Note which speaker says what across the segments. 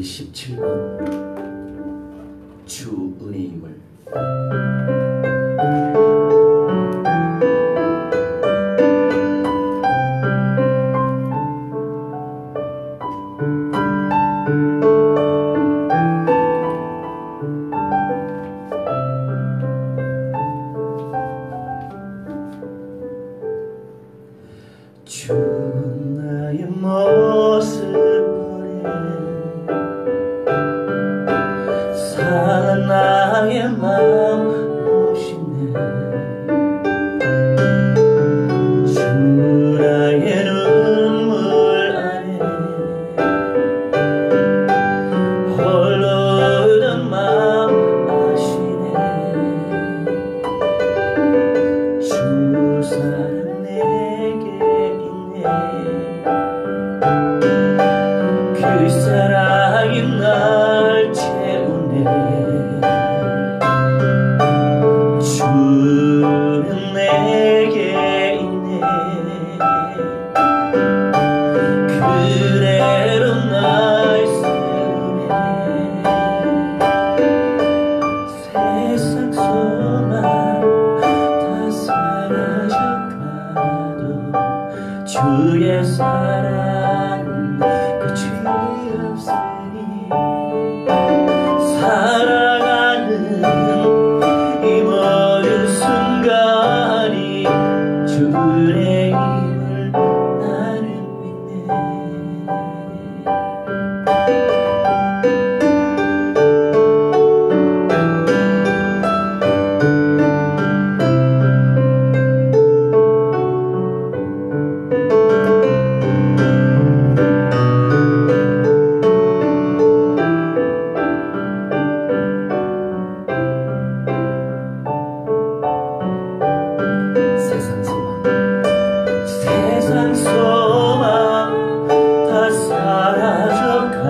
Speaker 1: 17번 주 은혜임을. 주 나의 모습 상한 나의 마음 보시네. 주 나의 눈물 안에 홀로 울던 마음 아시네. 주 사랑 내게 있네. 그 사랑이 날 채우네. 주는 내게 있네. 그대로 날 세우네. 세상 소망 다 사라져가도 주의 사랑은 끝이 없으니 살아가는 이 모든 순간이 주의 힘을 나는 믿네. 세상 소망 다 사라져가도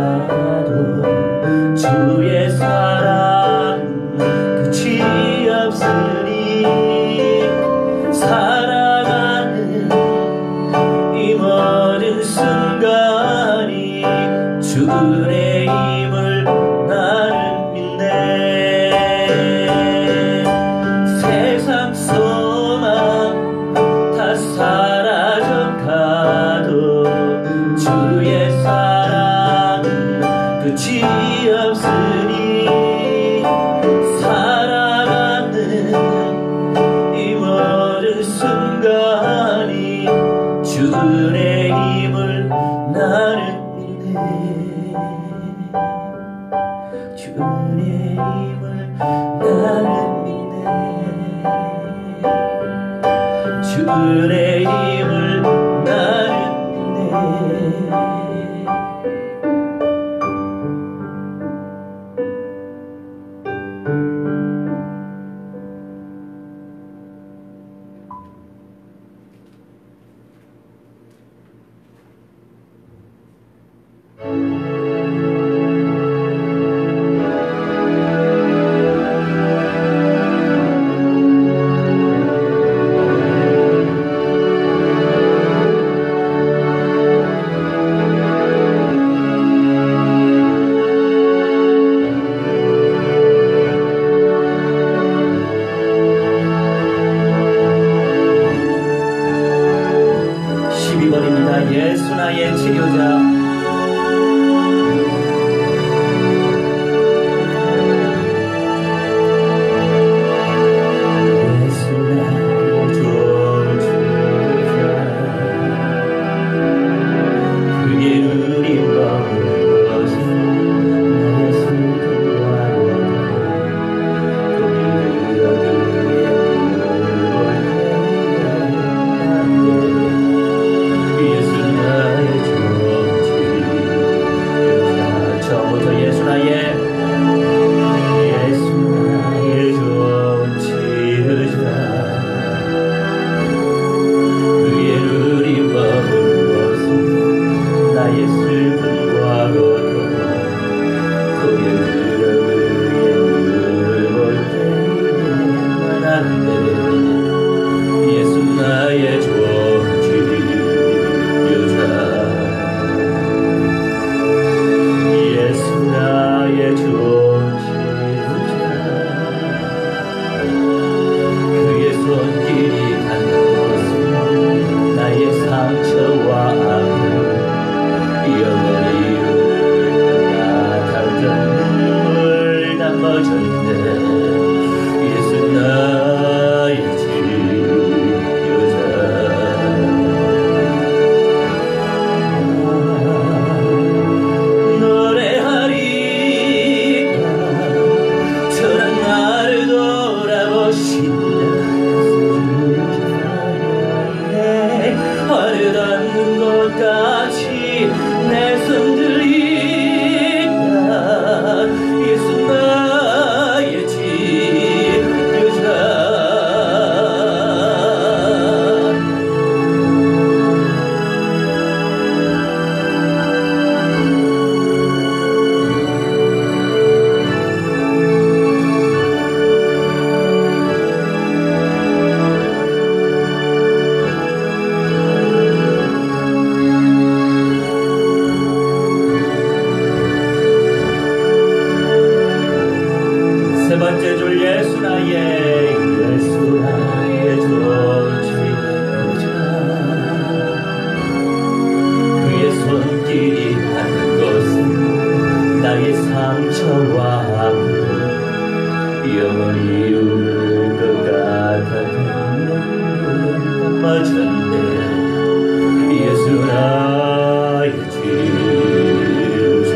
Speaker 1: 주의 사랑은 끝이 없으니 살아가는 이 모든 순간이 주의 힘을 나는 믿네. 세상 소망 다 사라져가도 주의 사랑은 끝이 없으니 살아가는 이 모든 순간이 주의 힘을 나는 믿네. 주의 힘을 나는 믿네. 주의 힘을 나는 믿네. 나의 상처와 영원히 울을 것 같았던 눈물은 빠졌네. 예수 나의 주사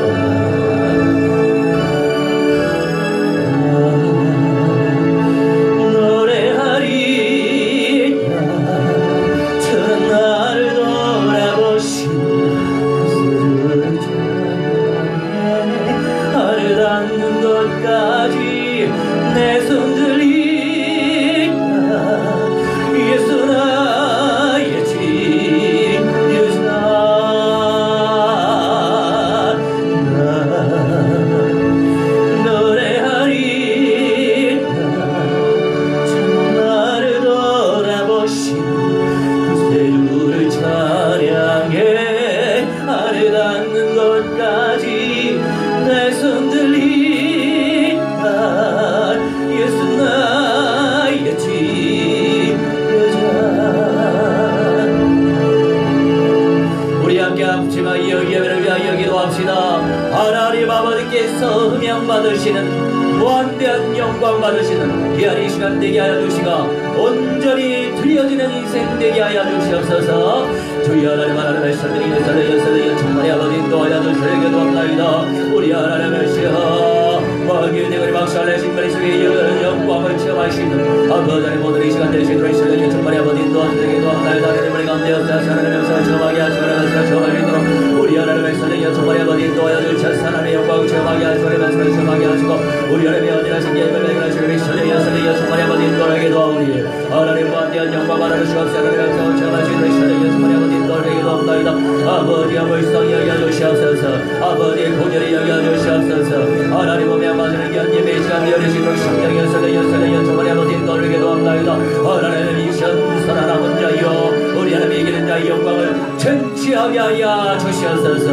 Speaker 1: 노래하리 나 저런 나를 돌아보신 그를 찬양해 하늘 닿는 것까지 내 손들이다. 예수 나의 치유자 노래하리 나 참 나를 돌아보신 그 세주를 찬양해 하늘 닿는 것까지 내 손들이다. 예수 나의 치유자. 우리 함께 합치마 여기를 위하여 기도합시다. 하나님 아버지께서 흠양 받으시는 무한대한 영광 받으시는 귀한 이 시간 되게 하여 주시고 온전히 드려지는 인생 되게 하여 주시옵소서. 주여 하나님 하나님의 선생님 선생님 정말 아버지 인도하여 주시게 도옵나이다. 우리 하나님의 시여 왕의 대가리 박살내 신발이 속에 영광을 체험하시는 아버지의 모든 이 시간 되시도록 선생님 정말 아버지 인도하시게 도옵나이다. 하나님의 감대여 하나님의 역사를 체험하게 하시면서 체험하게 하도록 우리 하나님의 선생님 정말 아버지 인도하여 주셔서 하나님의 영광을 체험하게 하시면서 체험하게 하시고 우리 하나님의 언제나신 계획을 발견하시는 선생님 정말 아버지 인도하게 도와오니 하나님 무한대한 영광 받아주시옵소서. 하나님의 역사를 체험하시는 선생님 정말 아버지 인도하게 도옵나이다. 아버지의 불쌍히 여겨주시옵소서. 아버지의 공연히 여겨주시옵소서. 하나님 오며 맞으는 견님의 시간 되어주시도록 성령의 선생님 정말 아버지 인도하게 도옵나이다. 하나님의 미션 선하나온 자여 우리 하나님의 이기는 자의 영광을 전치하게 하여 주시옵소서.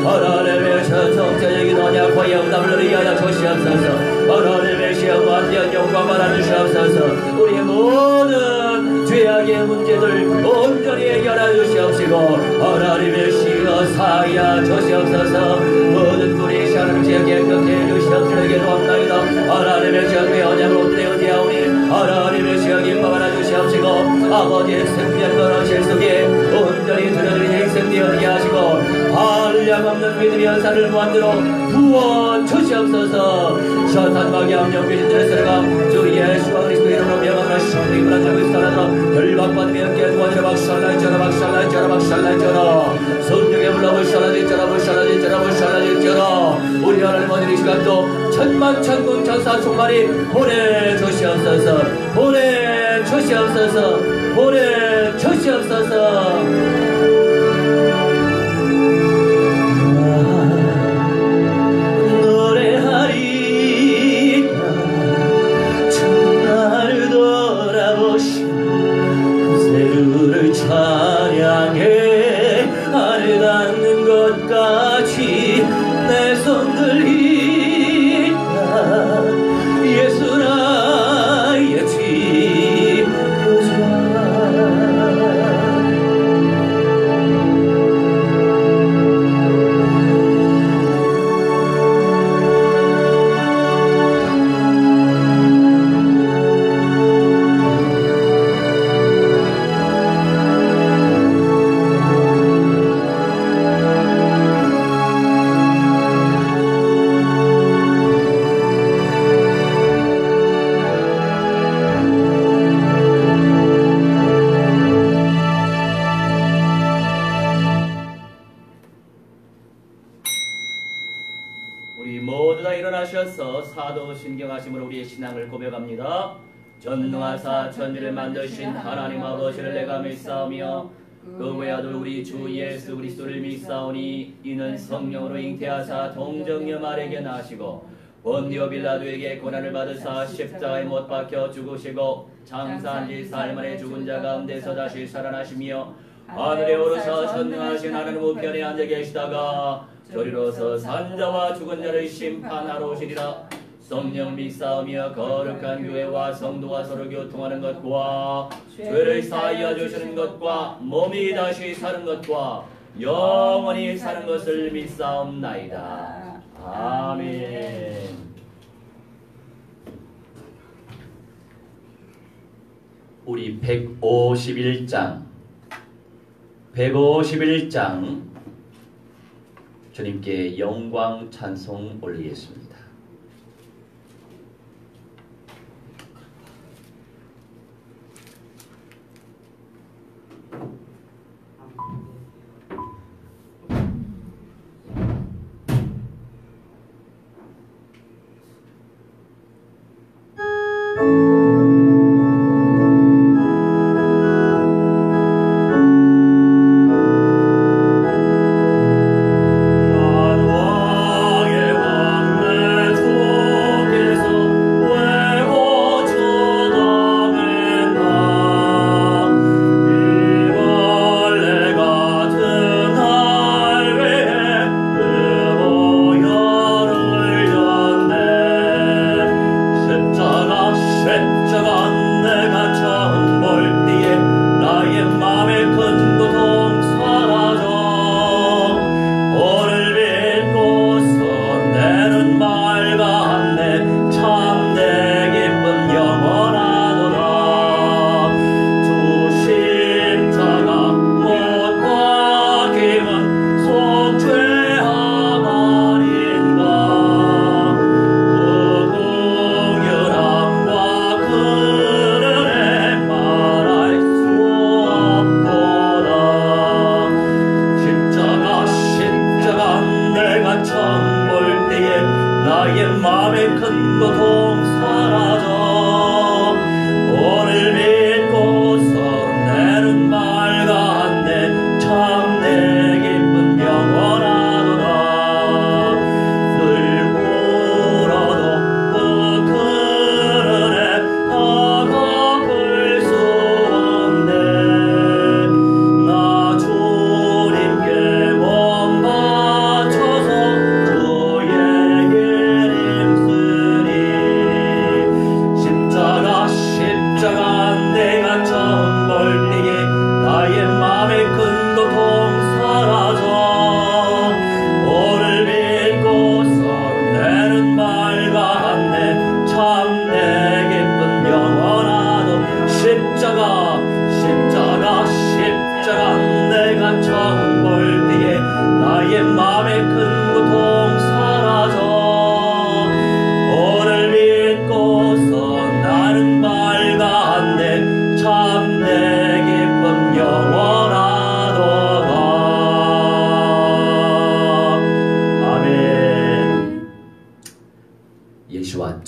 Speaker 1: 하나님의 천성자에게 언약과 영담을 위하여 주시옵소서. 하나님의 시험 무한대한 영광 받아주시옵소서. 우리의 모든 죄악의 문제들 온전히 해결하여 주시옵시고 하나님의 시어 사하여 주시옵소서. 모든 우리 시험을 깨끗해 주시옵시게 도옵나이다. 하나님의 시험의 언약을 온전히 의지하오니 하나님의 시험 임박 하여 주시옵시고 아버지의 생명과 실속에 온전히 드려드린 인생 되어지게 하시고 한량없는 믿음의 연산을 무한대로 부어 주시옵소서. 사탄마귀 함령 귀신들의 세례가 주 예수와 그리스도의 이름으로 명함을 하시옵니 그런 자를 결박받으며 깨두어지라 박살날지어라 박살날지어라 박살날지어라 성령의 불나물 샬라질지어라 불샬라질지어라 불샬라질지어라. 우리 하나님 오늘 이 시간도 천만 천군 천사 충만히 보내주시옵소서. 보내주시옵소서. 보내주시옵소서. 찬양해 하늘 닿는 것까지 내 손들이다. 예수 나의 치유자. 신경하심으로 우리의 신앙을 고백합니다. 전능하사 천지를 만드신 하나님 아버지를 내가 믿사오며 그 외아들 우리 주 예수 그리스도를 믿사오니 이는 성령으로 잉태하사 동정녀 마리아에게 나시고 본디오 빌라도에게 고난을 받으사 십자가에 못 박혀 죽으시고 장사한 지 사흘 만에 죽은 자 가운데서 다시 살아나시며 하늘에 오르사 전능하신 하나님 우편에 앉아 계시다가 저리로서 산자와 죽은 자를 심판하러 오시리라. 성령 믿사오며 거룩한 교회와 성도와 서로 교통하는 것과 죄를 사하여 주시는 것과 몸이 다시 사는 것과 영원히 사는 것을 믿사옵나이다. 아멘. 우리 151장 주님께 영광 찬송 올리겠습니다.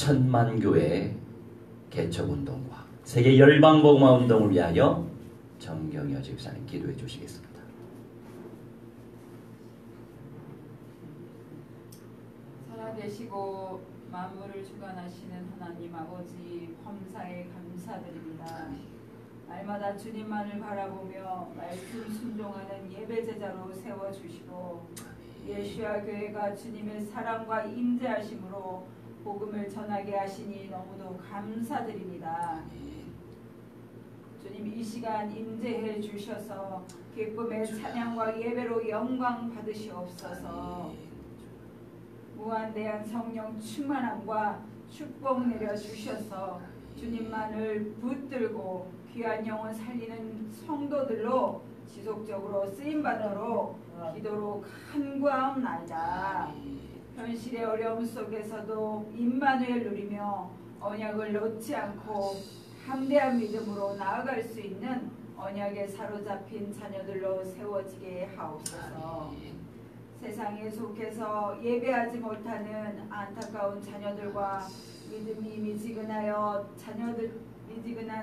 Speaker 1: 천만교회 개척운동과 세계 열방복음화운동을 위하여 정경여 집사님 기도해 주시겠습니다.
Speaker 2: 살아계시고 만물을 주관하시는 하나님 아버지, 범사에 감사드립니다. 날마다 주님만을 바라보며 말씀 순종하는 예배제자로 세워주시고 예수야 교회가 주님의 사랑과 임재하심으로 복음을 전하게 하시니 너무도 감사드립니다. 주님, 이 시간 임재해 주셔서 기쁨의 찬양과 예배로 영광 받으시옵소서. 무한대한 성령 충만함과 축복 내려주셔서 주님만을 붙들고 귀한 영혼 살리는 성도들로 지속적으로 쓰임받도록 기도로 간구하옵나이다. 현실의 어려움 속에서도 임마누엘 누리며 언약을 놓지 않고 담대한 믿음으로 나아갈 수 있는 언약에 사로잡힌 자녀들로 세워지게 하옵소서. 세상에 속해서 예배하지 못하는 안타까운 자녀들과 믿음이 미지근한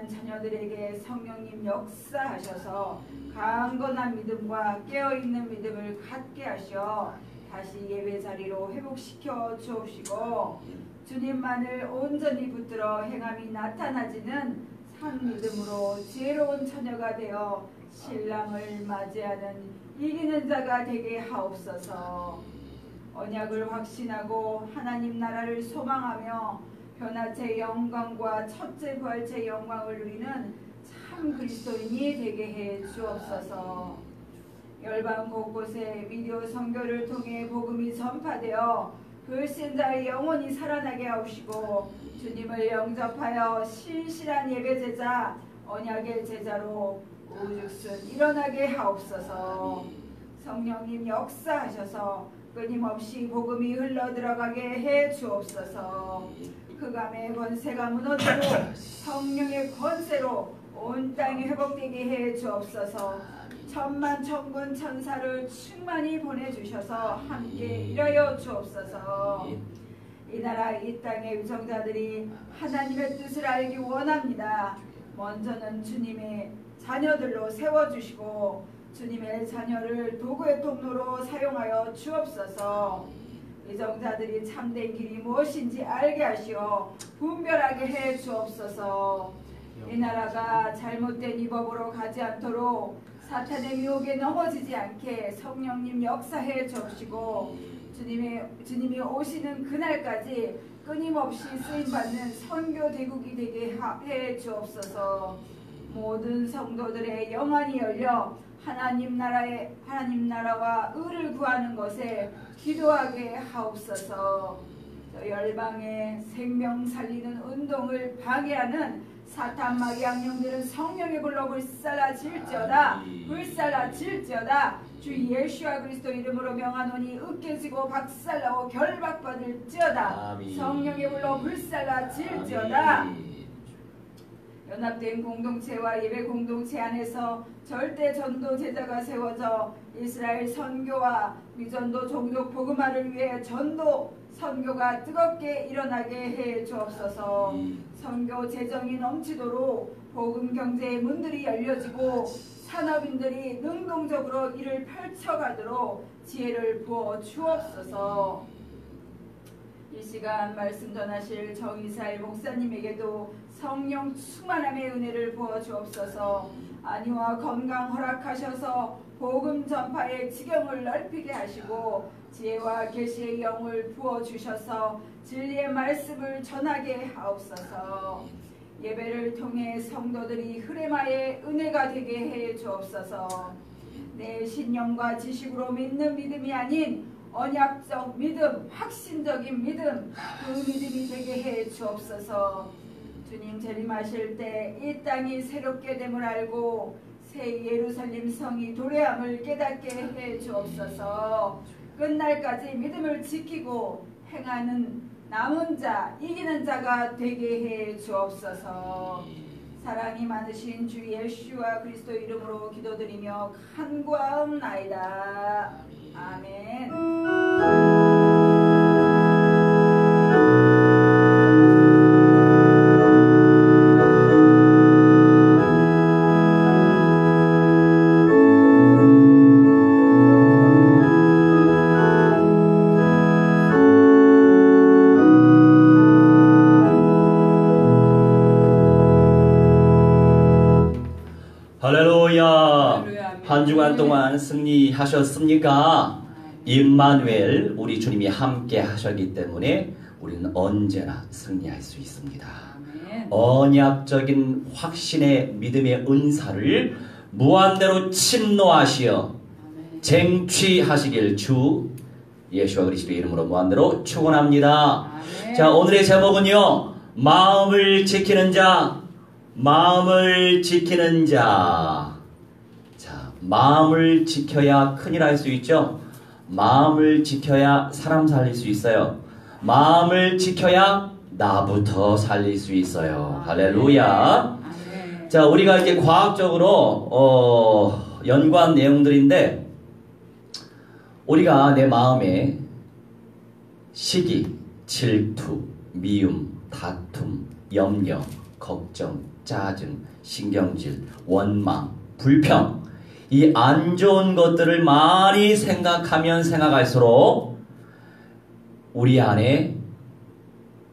Speaker 2: 자녀들에게 성령님 역사하셔서 강건한 믿음과 깨어있는 믿음을 갖게 하셔 다시 예배 자리로 회복시켜 주옵시고 주님만을 온전히 붙들어 행함이 나타나지는 산 믿음으로 지혜로운 처녀가 되어 신랑을 맞이하는 이기는 자가 되게 하옵소서. 언약을 확신하고 하나님 나라를 소망하며 변화체의 영광과 첫째 부활체의 영광을 누리는 참 그리스도인이 되게 해 주옵소서. 열방 곳곳에 비디오 선교를 통해 복음이 전파되어 불신자의 영혼이 살아나게 하시고 주님을 영접하여 신실한 예배제자 언약의 제자로 우죽순 일어나게 하옵소서. 성령님 역사하셔서 끊임없이 복음이 흘러들어가게 해 주옵소서. 흑암의 권세가 무너지고 성령의 권세로 온 땅이 회복되게 해 주옵소서. 천만 천군 천사를 충만히 보내주셔서 함께 일하여 주옵소서. 이 나라 이 땅의 유정자들이 하나님의 뜻을 알기 원합니다. 먼저는 주님의 자녀들로 세워주시고 주님의 자녀를 도구의 통로로 사용하여 주옵소서. 유정자들이 참된 길이 무엇인지 알게 하시어 분별하게 해 주옵소서. 이 나라가 잘못된 이 법으로 가지 않도록 사탄의 유혹에 넘어지지 않게 성령님 역사해 주시고 주님이 오시는 그날까지 끊임없이 쓰임받는 선교 대국이 되게 해 주옵소서. 모든 성도들의 영안이 열려 하나님 나라와 의를 구하는 것에 기도하게 하옵소서. 열방의 생명 살리는 운동을 방해하는 사탄 마귀 악령들은 성령의 불로 불살라질지어다. 주 예수와 그리스도 이름으로 명하노니 으깨지고 박살나고 결박받을지어다. 성령의 불로 불살라질지어다. 연합된 공동체와 예배 공동체 안에서 절대 전도 제자가 세워져 이스라엘 선교와 미전도 종족 복음화를 위해 전도 선교가 뜨겁게 일어나게 해 주옵소서. 선교 재정이 넘치도록 복음 경제의 문들이 열려지고 산업인들이 능동적으로 이를 펼쳐가도록 지혜를 부어 주옵소서. 이 시간 말씀 전하실 정의살 목사님에게도 성령 충만함의 은혜를 부어 주옵소서. 안위와 건강 허락하셔서 복음 전파의 지경을 넓히게 하시고 지혜와 계시의 영을 부어 주셔서 진리의 말씀을 전하게 하옵소서. 예배를 통해 성도들이 흐레마의 은혜가 되게 해 주옵소서. 내 신령과 지식으로 믿는 믿음이 아닌 언약적 믿음, 확신적인 믿음, 그 믿음이 되게 해 주옵소서. 주님 재림하실 때 이 땅이 새롭게 됨을 알고 새 예루살렘 성이 도래함을 깨닫게 해 주옵소서. 끝날까지 믿음을 지키고 행하는 남은 자, 이기는 자가 되게 해 주옵소서. 사랑이 많으신 주 예수와 그리스도 이름으로 기도드리며 간구하옵나이다. 아멘.
Speaker 1: 할렐루야. 한 주간 동안 승리하셨습니까? 임마누엘, 우리 주님이 함께 하셨기 때문에 우리는 언제나 승리할 수 있습니다. 언약적인 확신의 믿음의 은사를 무한대로 침노하시어 쟁취하시길 주 예수와 그리스도의 이름으로 무한대로 축원합니다. 자, 오늘의 제목은요, 마음을 지키는 자. 마음을 지키는 자. 자, 마음을 지켜야 큰일 할 수 있죠. 마음을 지켜야 사람 살릴 수 있어요. 마음을 지켜야 나부터 살릴 수 있어요. 할렐루야. 자, 우리가 이제 과학적으로 연구한 내용들인데, 우리가 내 마음에 시기, 질투, 미움, 다툼, 염려, 걱정, 짜증, 신경질, 원망, 불평, 이 안 좋은 것들을 많이 생각하면 생각할수록 우리 안에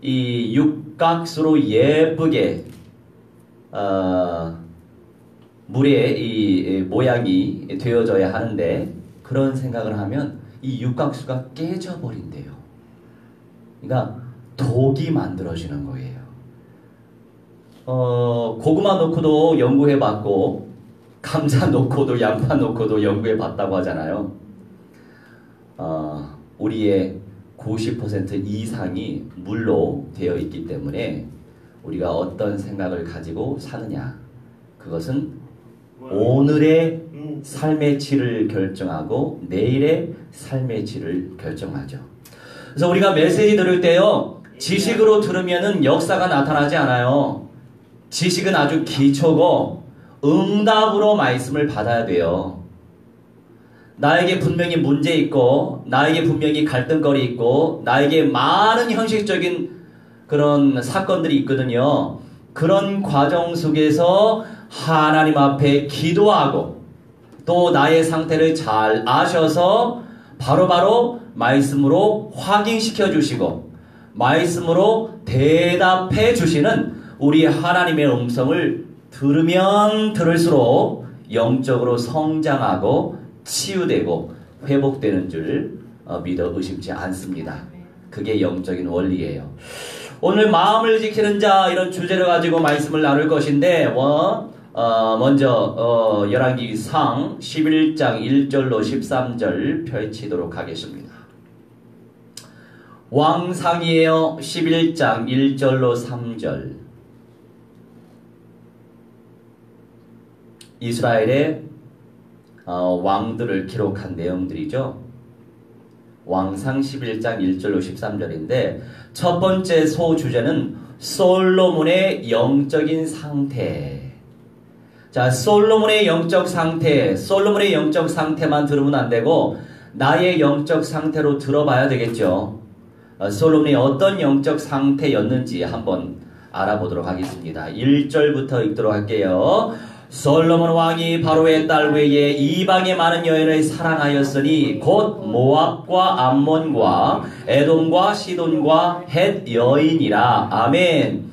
Speaker 1: 이 육각수로 예쁘게 물의 이 모양이 되어져야 하는데, 그런 생각을 하면 이 육각수가 깨져버린대요. 그러니까 독이 만들어지는 거예요. 고구마 넣고도 연구해봤고 감자 놓고도 양파 놓고도 연구해 봤다고 하잖아요. 우리의 90% 이상이 물로 되어 있기 때문에 우리가 어떤 생각을 가지고 사느냐, 그것은 오늘의 삶의 질을 결정하고 내일의 삶의 질을 결정하죠. 그래서 우리가 메시지 들을 때요, 지식으로 들으면은 역사가 나타나지 않아요. 지식은 아주 기초고 응답으로 말씀을 받아야 돼요. 나에게 분명히 문제 있고, 나에게 분명히 갈등거리 있고, 나에게 많은 형식적인 그런 사건들이 있거든요. 그런 과정 속에서 하나님 앞에 기도하고 또 나의 상태를 잘 아셔서 바로바로 말씀으로 확인시켜 주시고 말씀으로 대답해 주시는 우리 하나님의 음성을 들으면 들을수록 영적으로 성장하고 치유되고 회복되는 줄 믿어 의심치 않습니다. 그게 영적인 원리예요. 오늘 마음을 지키는 자, 이런 주제를 가지고 말씀을 나눌 것인데 먼저 열왕기상 11장 1절로 13절 펼치도록 하겠습니다. 왕상이에요. 11장 1절로 3절. 이스라엘의 왕들을 기록한 내용들이죠. 왕상 11장 1절로 13절인데 첫 번째 소주제는 솔로몬의 영적인 상태. 자, 솔로몬의 영적 상태, 솔로몬의 영적 상태만 들으면 안 되고 나의 영적 상태로 들어봐야 되겠죠. 솔로몬이 어떤 영적 상태였는지 한번 알아보도록 하겠습니다. 1절부터 읽도록 할게요. 솔로몬 왕이 바로의 딸 외에 이방의 많은 여인을 사랑하였으니 곧 모압과 암몬과 에돔과 시돈과 헷 여인이라. 아멘.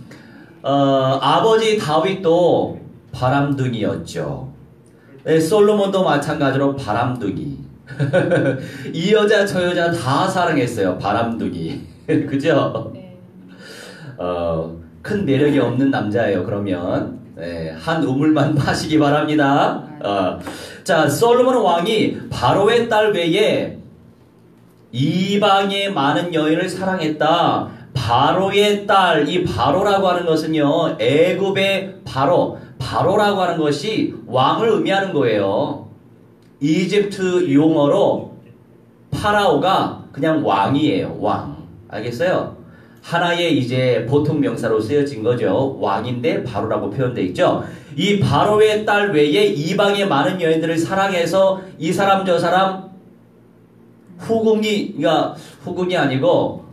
Speaker 1: 아버지 다윗도 바람둥이였죠. 네, 솔로몬도 마찬가지로 바람둥이. 이 여자 저 여자 다 사랑했어요. 바람둥이. 그죠?
Speaker 2: 네.
Speaker 1: 큰 매력이 없는 남자예요. 그러면 네, 한 우물만 파시기 바랍니다. 자, 솔로몬 왕이 바로의 딸 외에 이방의 많은 여인을 사랑했다. 바로의 딸, 이 바로라고 하는 것은요, 애굽의 바로라고 하는 것이 왕을 의미하는 거예요. 이집트 용어로 파라오가 그냥 왕이에요. 왕. 알겠어요? 하나의 이제 보통 명사로 쓰여진 거죠. 왕인데 바로라고 표현되어 있죠. 이 바로의 딸 외에 이방의 많은 여인들을 사랑해서 이 사람 저 사람 후궁이 아니고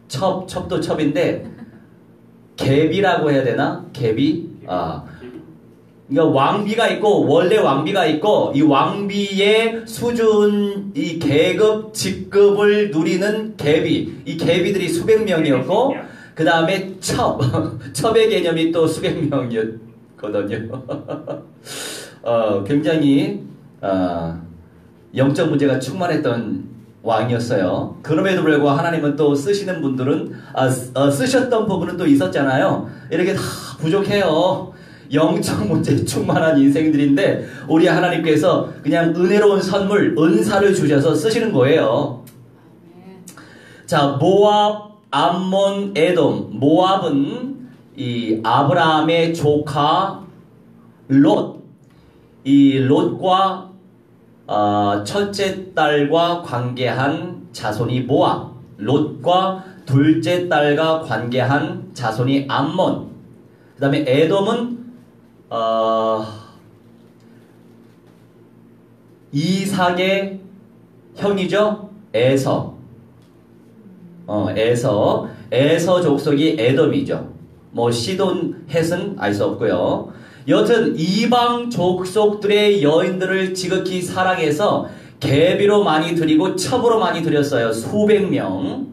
Speaker 1: 첩도 첩인데 갭이라고 해야 되나? 갭이? 그러니까 왕비가 있고 원래 왕비가 있고 이 왕비의 수준, 이 계급, 직급을 누리는 갭이, 이 갭이들이 수백 명이었고 그 다음에 첩의 개념이 또 수백 명이었거든요. 굉장히 영적 문제가 충만했던 왕이었어요. 그럼에도 불구하고 하나님은 또 쓰시는 분들은 쓰셨던 부분은 또 있었잖아요. 이렇게 다 부족해요. 영적 문제에 충만한 인생들인데 우리 하나님께서 그냥 은혜로운 선물, 은사를 주셔서 쓰시는 거예요. 자, 모압, 암몬, 에돔. 모압은 이 아브라함의 조카 롯. 이 롯과 첫째 딸과 관계한 자손이 모압. 롯과 둘째 딸과 관계한 자손이 암몬. 그 다음에 에돔은 이삭의 형이죠. 에서. 에서 족속이 에돔이죠. 뭐 시돈, 헷은 알 수 없고요. 여튼 이방 족속들의 여인들을 지극히 사랑해서 계비로 많이 드리고 첩으로 많이 드렸어요. 수백 명.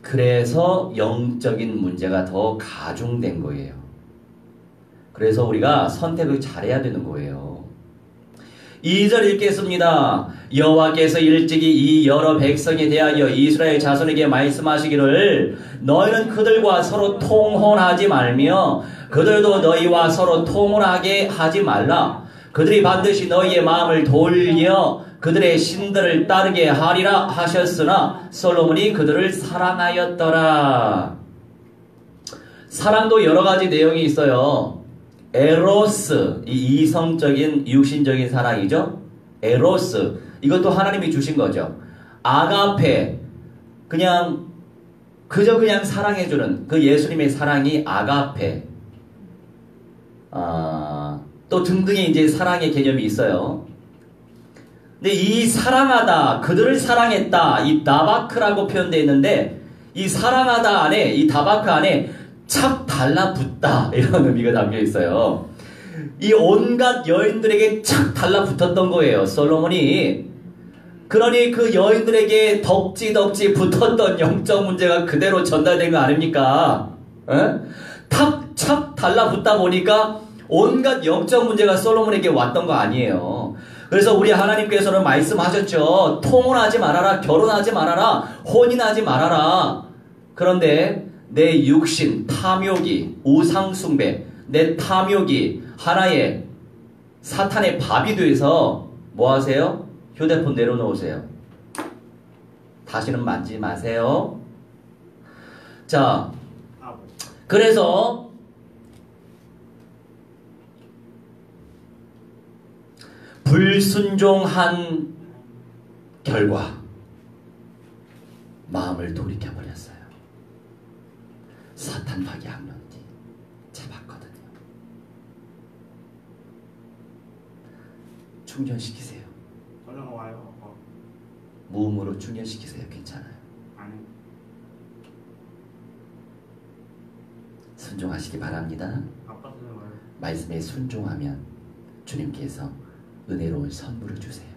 Speaker 1: 그래서 영적인 문제가 더 가중된 거예요. 그래서 우리가 선택을 잘해야 되는 거예요. 2절 읽겠습니다. 여호와께서 일찍이 이 여러 백성에 대하여 이스라엘 자손에게 말씀하시기를 너희는 그들과 서로 통혼하지 말며 그들도 너희와 서로 통혼하게 하지 말라. 그들이 반드시 너희의 마음을 돌려 그들의 신들을 따르게 하리라 하셨으나 솔로몬이 그들을 사랑하였더라. 사랑도 여러 가지 내용이 있어요. 에로스, 이 이성적인 육신적인 사랑이죠. 에로스, 이것도 하나님이 주신 거죠. 아가페, 그저 그냥 사랑해주는 그 예수님의 사랑이 아가페. 또 등등의 이제 사랑의 개념이 있어요. 근데 이 사랑하다, 그들을 사랑했다, 이 다바크라고 표현되어 있는데 이 사랑하다 안에, 이 다바크 안에 착 달라붙다 이런 의미가 담겨 있어요. 이 온갖 여인들에게 착 달라붙었던 거예요, 솔로몬이. 그러니 그 여인들에게 덕지덕지 붙었던 영적 문제가 그대로 전달된 거 아닙니까? 착 달라붙다 보니까 온갖 영적 문제가 솔로몬에게 왔던 거 아니에요. 그래서 우리 하나님께서는 말씀하셨죠. 통혼하지 말아라, 결혼하지 말아라, 혼인하지 말아라. 그런데 내 육신, 탐욕이, 우상숭배, 내 탐욕이 하나의 사탄의 밥이 돼서 뭐 하세요? 휴대폰 내려놓으세요. 다시는 만지지 마세요. 자, 그래서 불순종한 결과 마음을 돌이켜버렸어요. 사탄 박이 악론이 잡았거든요. 충전시키세요.
Speaker 3: 와요.
Speaker 1: 무음으로 충전시키세요. 괜찮아요.
Speaker 3: 아니.
Speaker 1: 순종하시기 바랍니다.
Speaker 3: 아빠 전화 와요.
Speaker 1: 말씀에 순종하면 주님께서 은혜로운 선물을 주세요.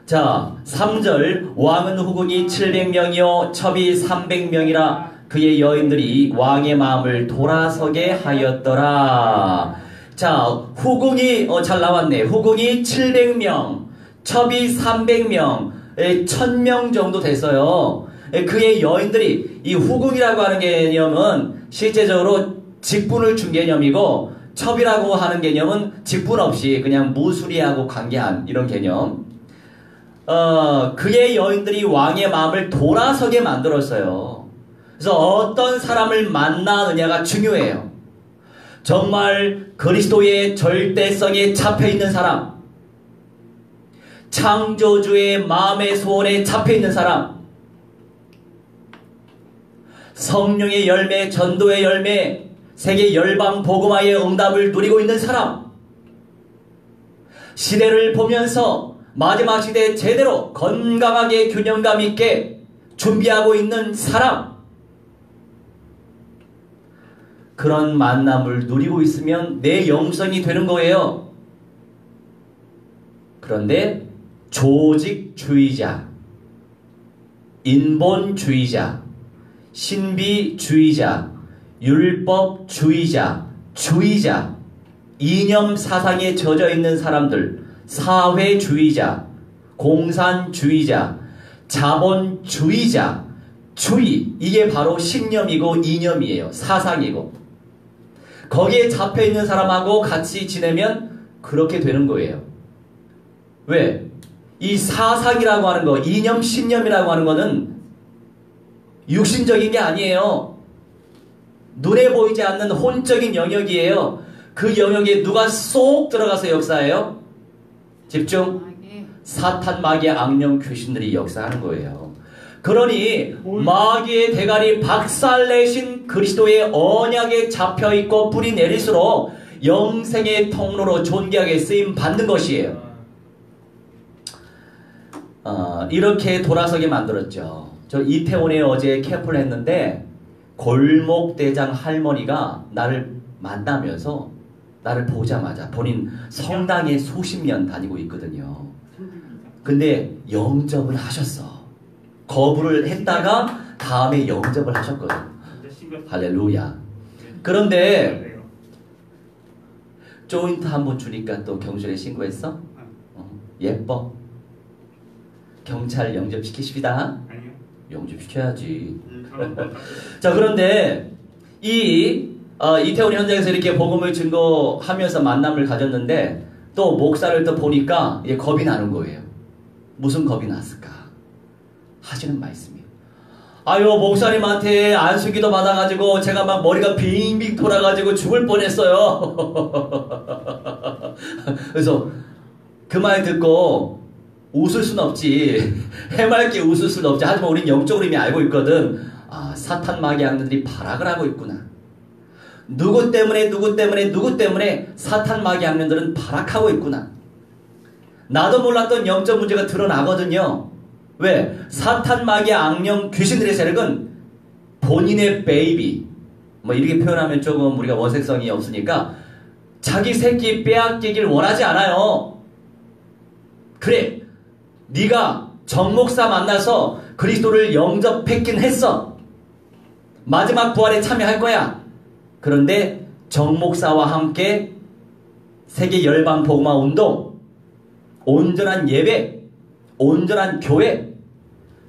Speaker 1: 자, 3절 왕은 후궁이 700명이요 첩이 300명이라 그의 여인들이 왕의 마음을 돌아서게 하였더라. 자, 후궁이 잘 나왔네. 후궁이 700명, 첩이 300명, 1000명 정도 됐어요. 그의 여인들이, 이 후궁이라고 하는 개념은 실제적으로 직분을 준 개념이고, 첩이라고 하는 개념은 직분 없이 그냥 무수리하고 관계한 이런 개념. 그의 여인들이 왕의 마음을 돌아서게 만들었어요. 그래서 어떤 사람을 만나느냐가 중요해요. 정말 그리스도의 절대성에 잡혀있는 사람, 창조주의 마음의 소원에 잡혀있는 사람, 성령의 열매, 전도의 열매, 세계 열방 복음화의 응답을 누리고 있는 사람, 시대를 보면서 마지막 시대에 제대로 건강하게 균형감 있게 준비하고 있는 사람, 그런 만남을 누리고 있으면 내 영성이 되는 거예요. 그런데 조직주의자, 인본주의자, 신비주의자, 율법주의자, 주의자, 이념 사상에 젖어 있는 사람들, 사회주의자, 공산주의자, 자본주의자, 주의, 이게 바로 신념이고 이념이에요. 사상이고. 거기에 잡혀있는 사람하고 같이 지내면 그렇게 되는 거예요. 왜? 이 사상이라고 하는 거, 이념, 신념이라고 하는 거는 육신적인 게 아니에요. 눈에 보이지 않는 혼적인 영역이에요. 그 영역에 누가 쏙 들어가서 역사해요? 집중. 사탄, 마귀의 악령 귀신들이 역사하는 거예요. 그러니 마귀의 대가리 박살내신 그리스도의 언약에 잡혀있고 뿌리 내릴수록 영생의 통로로 존귀하게 쓰임 받는 것이에요. 이렇게 돌아서게 만들었죠. 저 이태원에 어제 캠프를 했는데 골목대장 할머니가 나를 만나면서 나를 보자마자 본인 성당에 수십 년 다니고 있거든요. 근데 영접을 하셨어. 거부를 했다가 다음에 영접을 하셨거든. 할렐루야. 그런데 조인트 한번 주니까 또 경찰에 신고했어? 예뻐. 경찰 영접시키십니다.
Speaker 3: 아니요.
Speaker 1: 영접시켜야지.
Speaker 3: 그런 건
Speaker 1: 자, 그런데 이태원 현장에서 이렇게 복음을 증거하면서 만남을 가졌는데 또 목사를 또 보니까 이제 겁이 나는 거예요. 무슨 겁이 났을까? 하시는 말씀이에요. 아유, 목사님한테 안수기도 받아가지고 제가 막 머리가 빙빙 돌아가지고 죽을 뻔했어요. 그래서 그 말 듣고 웃을 순 없지. 해맑게 웃을 순 없지. 하지만 우린 영적으로 이미 알고 있거든. 아, 사탄 마귀 악령들이 발악을 하고 있구나. 누구 때문에 사탄 마귀 악령들은 발악하고 있구나. 나도 몰랐던 영적 문제가 드러나거든요. 왜? 사탄 마귀 악령 귀신들의 세력은 본인의 베이비, 뭐 이렇게 표현하면 조금 우리가 원색성이 없으니까 자기 새끼 빼앗기길 원하지 않아요. 그래, 네가 정목사 만나서 그리스도를 영접했긴 했어. 마지막 부활에 참여할 거야. 그런데 정목사와 함께 세계 열방 복음화 운동, 온전한 예배, 온전한 교회,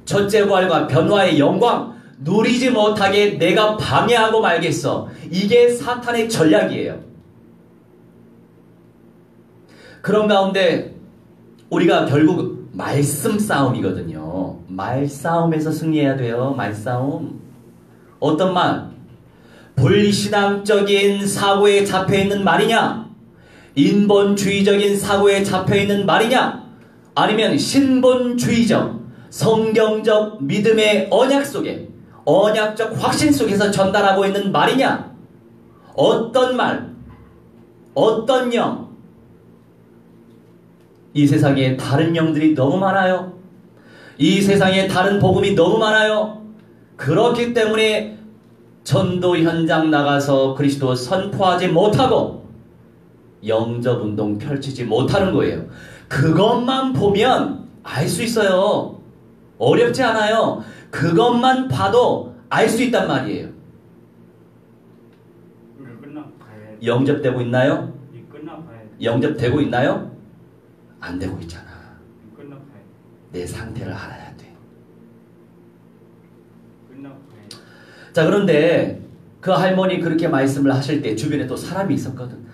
Speaker 1: 첫째 부활과 변화의 영광 누리지 못하게 내가 방해하고 말겠어. 이게 사탄의 전략이에요. 그런 가운데 우리가 결국 말씀 싸움이거든요. 말싸움에서 승리해야 돼요. 말싸움. 어떤 말? 불신앙적인 사고에 잡혀있는 말이냐? 인본주의적인 사고에 잡혀있는 말이냐? 아니면 신본주의적, 성경적 믿음의 언약 속에, 언약적 확신 속에서 전달하고 있는 말이냐? 어떤 말? 어떤 영? 이 세상에 다른 영들이 너무 많아요. 이 세상에 다른 복음이 너무 많아요. 그렇기 때문에 전도 현장 나가서 그리스도 선포하지 못하고 영접운동 펼치지 못하는 거예요. 그것만 보면 알 수 있어요. 어렵지 않아요. 그것만 봐도 알 수 있단 말이에요. 영접되고 있나요? 영접되고 있나요? 안 되고 있잖아. 내 상태를 알아야 돼. 자, 그런데 그 할머니 그렇게 말씀을 하실 때 주변에 또 사람이 있었거든.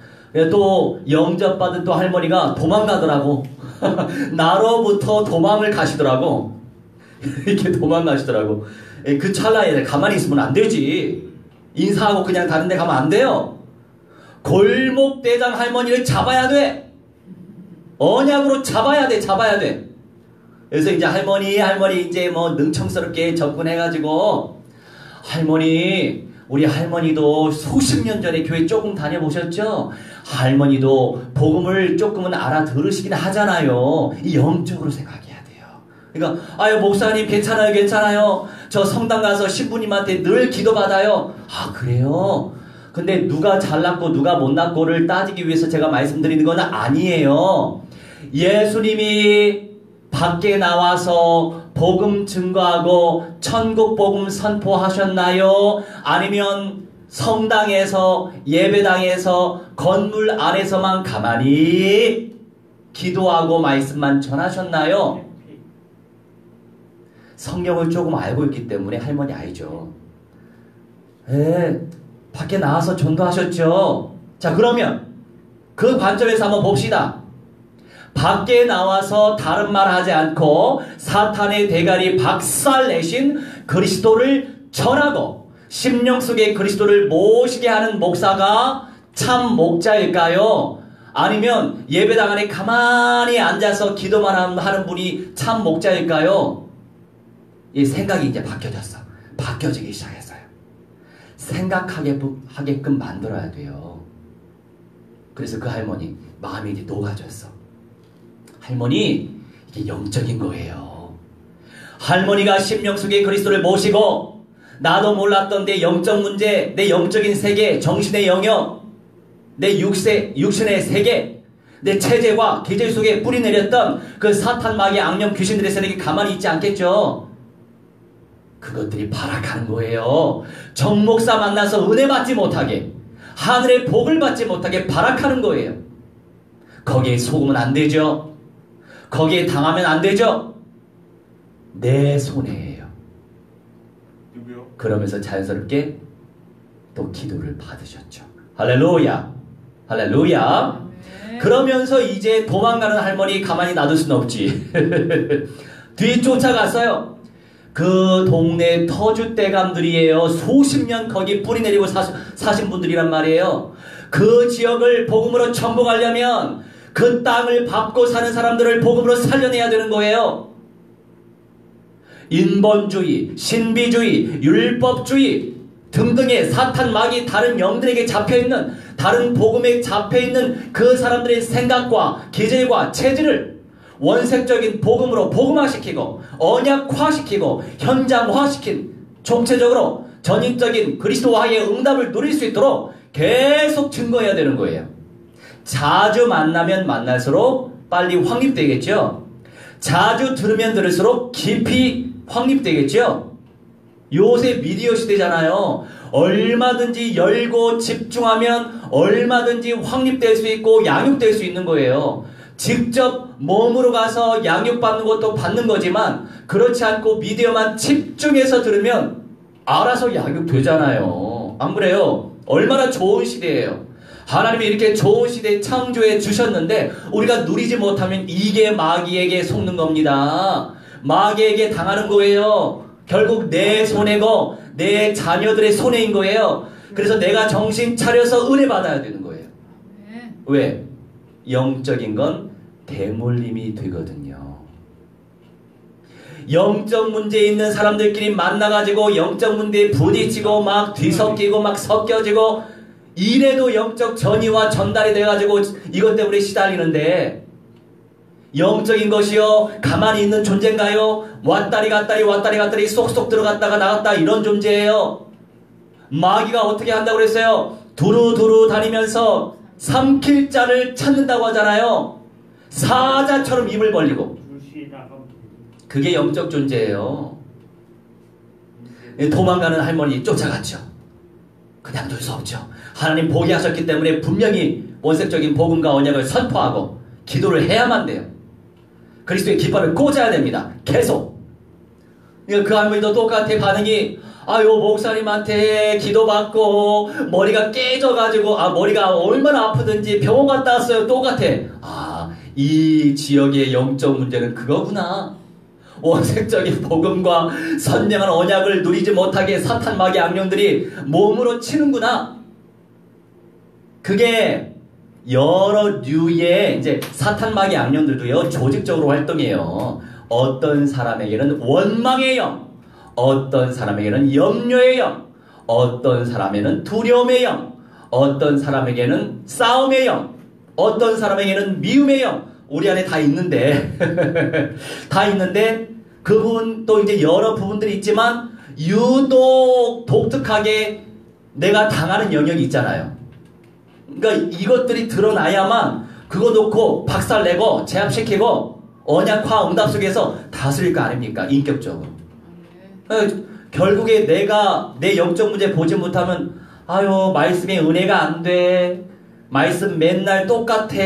Speaker 1: 또 영접받은 또 할머니가 도망가더라고. 나로부터 도망을 가시더라고. 이렇게 도망가시더라고. 그 찰나에 가만히 있으면 안 되지. 인사하고 그냥 다른 데 가면 안 돼요. 골목대장 할머니를 잡아야 돼. 언약으로 잡아야 돼. 잡아야 돼. 그래서 이제 할머니 이제 뭐 능청스럽게 접근해가지고, 할머니, 우리 할머니도 수십 년 전에 교회 조금 다녀보셨죠? 할머니도 복음을 조금은 알아들으시긴 하잖아요. 이 영적으로 생각해야 돼요. 그러니까 아유, 목사님 괜찮아요. 저 성당 가서 신부님한테 늘 기도받아요. 아, 그래요? 근데 누가 잘났고 누가 못났고를 따지기 위해서 제가 말씀드리는 건 아니에요. 예수님이 밖에 나와서 복음 증거하고 천국 복음 선포하셨나요? 아니면 성당에서 예배당에서 건물 안에서만 가만히 기도하고 말씀만 전하셨나요? 성경을 조금 알고 있기 때문에 할머니 알죠. 밖에 나와서 전도하셨죠. 자, 그러면 그 관점에서 한번 봅시다. 밖에 나와서 다른 말 하지 않고 사탄의 대가리 박살내신 그리스도를 전하고 심령 속에 그리스도를 모시게 하는 목사가 참 목자일까요? 아니면 예배당 안에 가만히 앉아서 기도만 하는 분이 참 목자일까요? 이 생각이 이제 바뀌어지기 시작했어요. 생각하게끔 만들어야 돼요. 그래서 그 할머니 마음이 이제 녹아졌어. 할머니, 이게 영적인 거예요. 할머니가 심령 속에 그리스도를 모시고 나도 몰랐던 내 영적 문제, 내 영적인 세계, 정신의 영역, 내 육신의 세계, 내 체제와 계절 속에 뿌리 내렸던 그 사탄 마귀 악령 귀신들의 세력이 가만히 있지 않겠죠. 그것들이 발악하는 거예요. 정목사 만나서 은혜 받지 못하게, 하늘의 복을 받지 못하게 발악하는 거예요. 거기에 속으면 안 되죠. 거기에 당하면 안 되죠. 내 손해예요.
Speaker 3: 누구요?
Speaker 1: 그러면서 자연스럽게 또 기도를 받으셨죠. 할렐루야. 할렐루야. 그러면서 이제 도망가는 할머니 가만히 놔둘 수는 없지. 뒤쫓아갔어요. 그 동네 터줏대감들이에요. 수십 년 거기 뿌리 내리고 사신 분들이란 말이에요. 그 지역을 복음으로 전복하려면 그 땅을 밟고 사는 사람들을 복음으로 살려내야 되는 거예요. 인본주의, 신비주의, 율법주의 등등의 사탄 마귀 다른 영들에게 잡혀있는, 다른 복음에 잡혀있는 그 사람들의 생각과 기질과 체질을 원색적인 복음으로 복음화시키고 언약화시키고 현장화시킨, 총체적으로 전인적인 그리스도와의 응답을 누릴 수 있도록 계속 증거해야 되는 거예요. 자주 만나면 만날수록 빨리 확립되겠죠. 자주 들으면 들을수록 깊이 확립되겠죠. 요새 미디어 시대잖아요. 얼마든지 열고 집중하면 얼마든지 확립될 수 있고 양육될 수 있는 거예요. 직접 몸으로 가서 양육받는 것도 받는 거지만 그렇지 않고 미디어만 집중해서 들으면 알아서 양육되잖아요. 안 그래요? 얼마나 좋은 시대예요. 하나님이 이렇게 좋은 시대에 창조해 주셨는데 우리가 누리지 못하면 이게 마귀에게 속는 겁니다. 마귀에게 당하는 거예요. 결국 내 손해고 내 자녀들의 손해인 거예요. 그래서 내가 정신 차려서 은혜 받아야 되는 거예요. 왜? 영적인 건 대물림이 되거든요. 영적 문제에 있는 사람들끼리 만나가지고 영적 문제에 부딪히고 막 뒤섞이고 막 섞여지고 이래도 영적 전이와 전달이 돼가지고 이것 때문에 시달리는데 영적인 것이요 가만히 있는 존재인가요? 왔다리 갔다리 쏙쏙 들어갔다가 나갔다 이런 존재예요. 마귀가 어떻게 한다고 그랬어요? 두루두루 다니면서 삼킬 자를 찾는다고 하잖아요. 사자처럼 입을 벌리고. 그게 영적 존재예요. 도망가는 할머니 쫓아갔죠. 그냥 둘 수 없죠. 하나님 포기하셨기 때문에 분명히 원색적인 복음과 언약을 선포하고 기도를 해야만 돼요. 그리스도의 깃발을 꽂아야 됩니다. 계속. 그 할머니도 똑같아. 반응이 아유 목사님한테 기도받고 머리가 깨져가지고 머리가 얼마나 아프든지 병원 갔다 왔어요. 똑같아. 이 지역의 영적 문제는 그거구나. 원색적인 복음과 선명한 언약을 누리지 못하게 사탄 마귀 악령들이 몸으로 치는구나. 그게 여러 류의 이제 사탄 마귀 악령들도요 조직적으로 활동해요. 어떤 사람에게는 원망의 영, 어떤 사람에게는 염려의 영, 어떤 사람에게는 두려움의 영, 어떤 사람에게는 싸움의 영, 어떤 사람에게는 미움의 영. 우리 안에 다 있는데 다 있는데 그 부분 또 이제 여러 부분들이 있지만 유독 독특하게 내가 당하는 영역이 있잖아요. 그러니까 이것들이 드러나야만 그거 놓고 박살내고 제압시키고 언약화 응답 속에서 다스릴 거 아닙니까? 인격적으로. 결국에 내가 내 영적 문제 보지 못하면 아유 말씀에 은혜가 안 돼. 말씀 맨날 똑같아.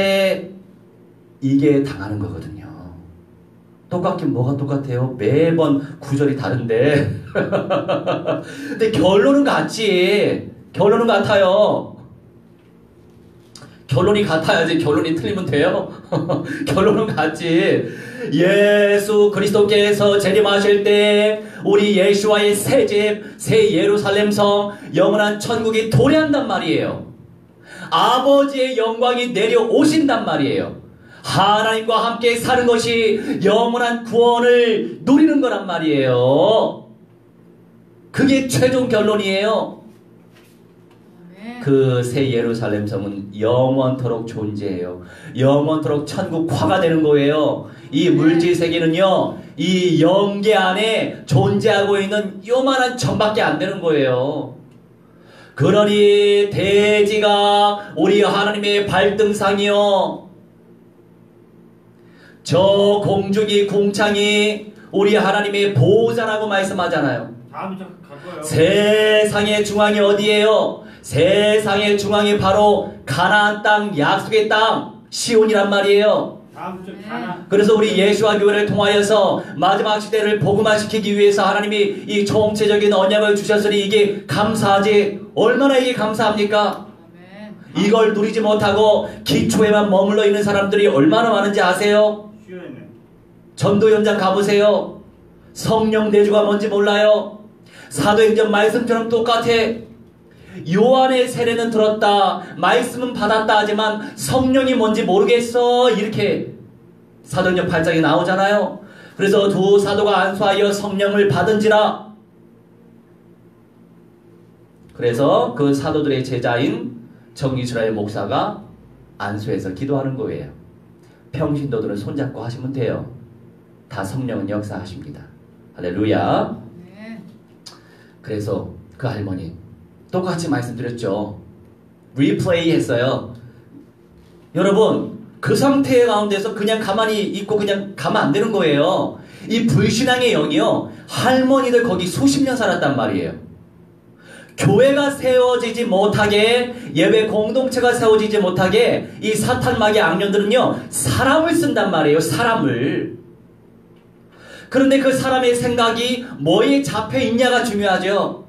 Speaker 1: 이게 당하는 거거든요. 똑같긴 뭐가 똑같아요? 매번 구절이 다른데 근데 결론은 같지. 결론은 같아요. 결론이 같아야지. 결론이 틀리면 돼요? 결론은 같지. 예수 그리스도께서 재림하실 때 우리 예수와의 새집, 새 예루살렘 성, 영원한 천국이 도래한단 말이에요. 아버지의 영광이 내려오신단 말이에요. 하나님과 함께 사는 것이 영원한 구원을 누리는 거란 말이에요. 그게 최종 결론이에요. 그 새 예루살렘 성은 영원토록 존재해요. 영원토록 천국화가 되는 거예요. 이 물질 세계는요, 이 영계 안에 존재하고 있는 요만한 점밖에 안 되는 거예요. 그러니 대지가 우리 하나님의 발등상이요, 저 공중이 궁창이 우리 하나님의 보호자라고 말씀하잖아요.
Speaker 3: 다음에 갈 거예요.
Speaker 1: 세상의 중앙이 어디예요? 세상의 중앙이 바로 가나안 땅, 약속의 땅, 시온이란 말이에요.
Speaker 3: 다음 주 가나.
Speaker 1: 그래서 우리 예수와 교회를 통하여서 마지막 시대를 복음화시키기 위해서 하나님이 이 총체적인 언약을 주셨으니 이게 감사하지. 얼마나 이게 감사합니까? 이걸 누리지 못하고 기초에만 머물러 있는 사람들이 얼마나 많은지 아세요?
Speaker 3: 쉬어있네.
Speaker 1: 전도 현장 가보세요. 성령 내주가 뭔지 몰라요. 사도행전 말씀처럼 똑같아. 요한의 세례는 들었다, 말씀은 받았다 하지만 성령이 뭔지 모르겠어, 이렇게 사도행전 8장에 나오잖아요. 그래서 두 사도가 안수하여 성령을 받은지라. 그래서 그 사도들의 제자인 정이스라엘 목사가 안수해서 기도하는 거예요. 평신도들은 손잡고 하시면 돼요. 다 성령은 역사하십니다. 할렐루야. 그래서 그 할머니 똑같이 말씀드렸죠. 리플레이 했어요. 여러분, 그 상태 가운데서 그냥 가만히 있고 그냥 가면 안 되는 거예요. 이 불신앙의 영이요, 할머니들 거기 수십 년 살았단 말이에요. 교회가 세워지지 못하게, 예배 공동체가 세워지지 못하게 이 사탄마귀의 악령들은요, 사람을 쓴단 말이에요. 사람을. 그런데 그 사람의 생각이 뭐에 잡혀 있냐가 중요하죠.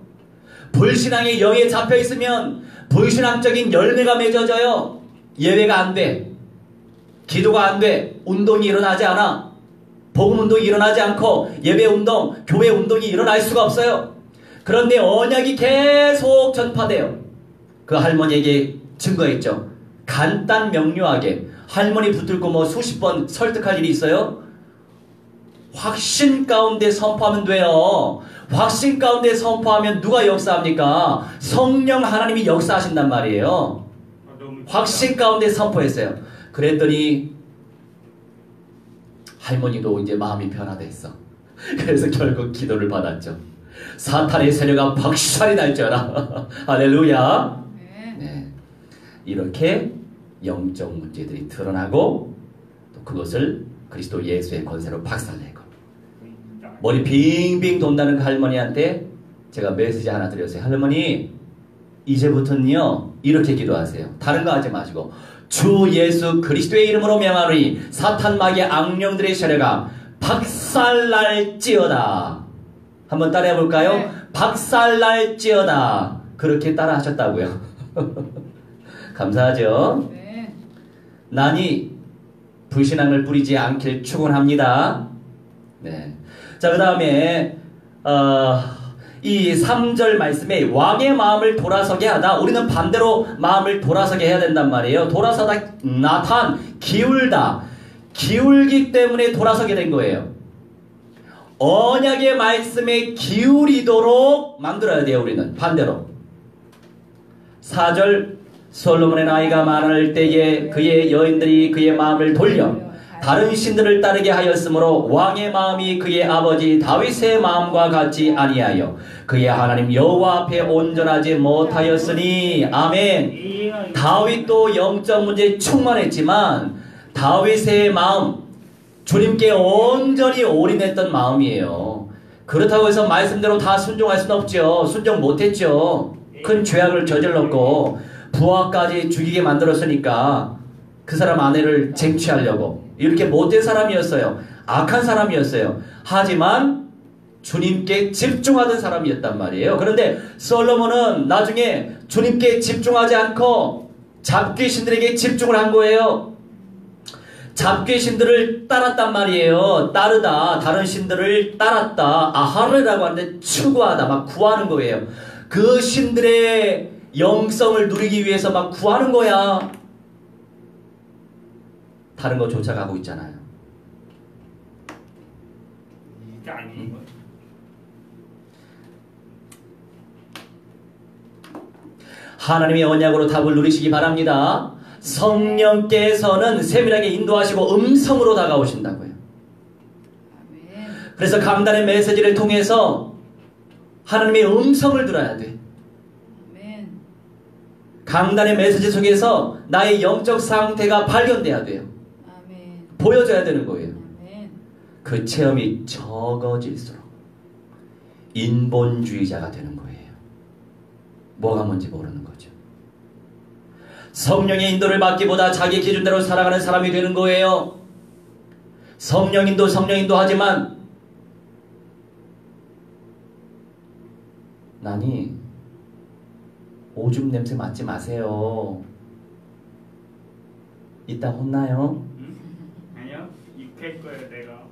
Speaker 1: 불신앙의 영에 잡혀 있으면 불신앙적인 열매가 맺어져요. 예배가 안 돼, 기도가 안 돼, 운동이 일어나지 않아, 복음 운동이 일어나지 않고 예배 운동, 교회 운동이 일어날 수가 없어요. 그런데 언약이 계속 전파돼요. 그 할머니에게 증거했죠. 간단 명료하게. 할머니 붙들고 뭐 수십 번 설득할 일이 있어요? 확신 가운데 선포하면 돼요. 확신 가운데 선포하면 누가 역사합니까? 성령 하나님이 역사하신단 말이에요. 확신 가운데 선포했어요. 그랬더니 할머니도 이제 마음이 변화됐어. 그래서 결국 기도를 받았죠. 사탄의 세력아 박살이 날 줄 알아. 할렐루야. 네. 이렇게 영적 문제들이 드러나고 또 그것을 그리스도 예수의 권세로 박살내고 머리 빙빙 돈다는 그 할머니한테 제가 메시지 하나 드렸어요. 할머니, 이제부터는요 이렇게 기도하세요. 다른 거 하지 마시고 주 예수 그리스도의 이름으로 명하노니 사탄 마귀의 악령들의 세력아 박살날지어다. 한번 따라해 볼까요? 네. 박살날지어다. 그렇게 따라 하셨다고요. 감사하죠? 네. 난이 불신앙을 뿌리지 않길 축원합니다. 네. 자, 그 다음에 이 3절 말씀에 왕의 마음을 돌아서게 하다. 우리는 반대로 마음을 돌아서게 해야 된단 말이에요. 돌아서다, 나탄, 기울다. 기울기 때문에 돌아서게 된 거예요. 언약의 말씀에 기울이도록 만들어야 돼요. 우리는 반대로. 4절, 솔로몬의 나이가 많을 때에 그의 여인들이 그의 마음을 돌려 다른 신들을 따르게 하였으므로 왕의 마음이 그의 아버지 다윗의 마음과 같이 아니하여 그의 하나님 여호와 앞에 온전하지 못하였으니. 아멘. 다윗도 영적 문제에 충만했지만 다윗의 마음, 주님께 온전히 올인했던 마음이에요. 그렇다고 해서 말씀대로 다 순종할 수는 없죠. 순종 못했죠. 큰 죄악을 저질렀고 부하까지 죽이게 만들었으니까 그 사람 아내를 쟁취하려고 이렇게 못된 사람이었어요. 악한 사람이었어요. 하지만 주님께 집중하던 사람이었단 말이에요. 그런데 솔로몬은 나중에 주님께 집중하지 않고 잡귀신들에게 집중을 한 거예요. 잡귀신들을 따랐단 말이에요. 따르다, 다른 신들을 따랐다. 아하르라고 하는데 추구하다, 막 구하는 거예요. 그 신들의 영성을 누리기 위해서 막 구하는 거야. 다른 거 쫓아가고 있잖아요.
Speaker 3: 이게 아닌 거.
Speaker 1: 하나님의 언약으로 답을 누리시기 바랍니다. 성령께서는 세밀하게 인도하시고 음성으로 다가오신다고요. 그래서 강단의 메시지를 통해서 하나님의 음성을 들어야 돼. 강단의 메시지 속에서 나의 영적 상태가 발견돼야 돼요. 보여줘야 되는 거예요. 그 체험이 적어질수록 인본주의자가 되는 거예요. 뭐가 뭔지 모르는 거죠. 성령의 인도를 받기보다 자기 기준대로 살아가는 사람이 되는 거예요. 성령 인도 하지만 나니 오줌 냄새 맡지 마세요. 이따 혼나요.
Speaker 3: 아니요, 입힐 거예요 내가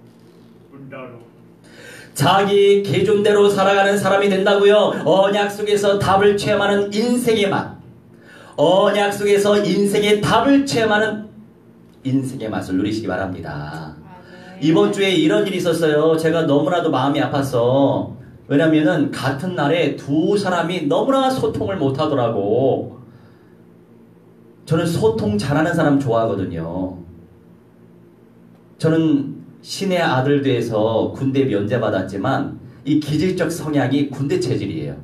Speaker 3: 문다로.
Speaker 1: 자기 기준대로 살아가는 사람이 된다고요. 언약 속에서 답을 체험하는 인생의 맛. 언약 속에서 인생의 답을 체험하는 인생의 맛을 누리시기 바랍니다. 이번 주에 이런 일이 있었어요. 제가 너무나도 마음이 아팠어. 왜냐면은 같은 날에 두 사람이 너무나 소통을 못하더라고. 저는 소통 잘하는 사람 좋아하거든요. 저는 신의 아들 돼서 군대 면제받았지만 이 기질적 성향이 군대 체질이에요.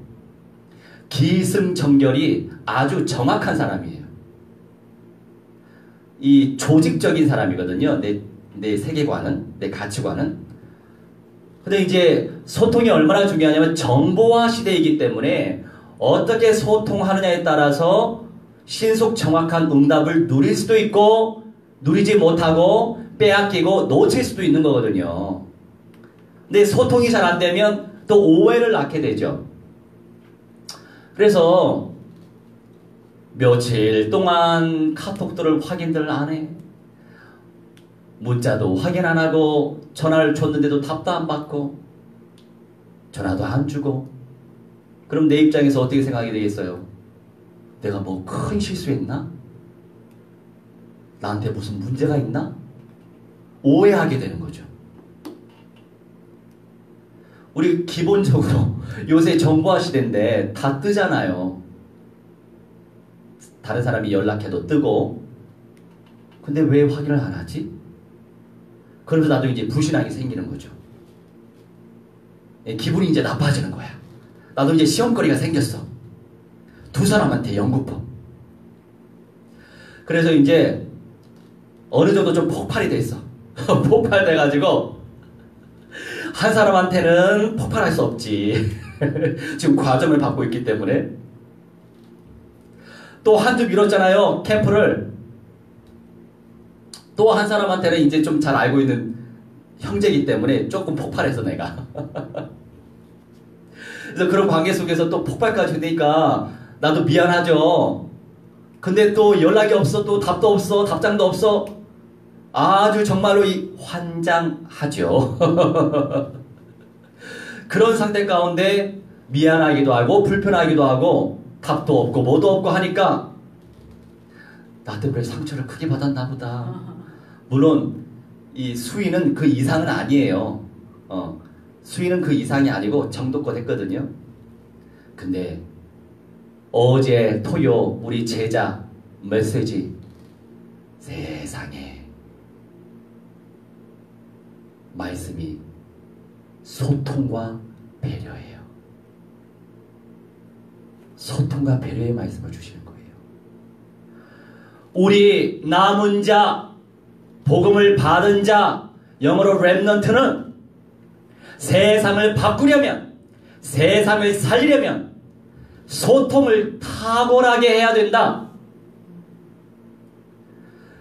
Speaker 1: 기승전결이 아주 정확한 사람이에요. 이 조직적인 사람이거든요. 내 세계관은, 내 가치관은. 근데 이제 소통이 얼마나 중요하냐면 정보화 시대이기 때문에 어떻게 소통하느냐에 따라서 신속 정확한 응답을 누릴 수도 있고 누리지 못하고 빼앗기고 놓칠 수도 있는 거거든요. 근데 소통이 잘 안 되면 또 오해를 낳게 되죠. 그래서 며칠 동안 카톡들을 확인들 안 해. 문자도 확인 안 하고 전화를 줬는데도 답도 안 받고 전화도 안 주고. 그럼 내 입장에서 어떻게 생각이 되겠어요? 내가 뭐 큰 실수했나? 나한테 무슨 문제가 있나? 오해하게 되는 거죠. 우리 기본적으로 요새 정보화 시대인데 다 뜨잖아요. 다른 사람이 연락해도 뜨고. 근데 왜 확인을 안 하지? 그러면서 나도 이제 불신앙이 생기는 거죠. 기분이 이제 나빠지는 거야. 나도 이제 시험거리가 생겼어. 두 사람한테 연구법. 그래서 이제 어느 정도 좀 폭발이 됐어. 폭발돼가지고 한 사람한테는 폭발할 수 없지. 지금 과점을 받고 있기 때문에. 또 한 주 미뤘잖아요. 캠프를. 또 한 사람한테는 이제 좀 잘 알고 있는 형제이기 때문에 조금 폭발해서 내가. 그래서 그런 관계 속에서 또 폭발까지 되니까 나도 미안하죠. 근데 또 연락이 없어. 또 답도 없어. 답장도 없어. 아주 정말로 환장하죠. 그런 상태 가운데 미안하기도 하고 불편하기도 하고 답도 없고 뭐도 없고 하니까 나 때문에 상처를 크게 받았나 보다. 물론 이 수위는 그 이상은 아니에요. 수위는 그 이상이 아니고 정도껏 했거든요. 근데 어제 토요 우리 제자 메시지 세상에 말씀이 소통과 배려예요. 소통과 배려의 말씀을 주시는 거예요. 우리 남은 자, 복음을 받은 자, 영어로 렘넌트는 세상을 바꾸려면, 세상을 살리려면 소통을 탁월하게 해야 된다.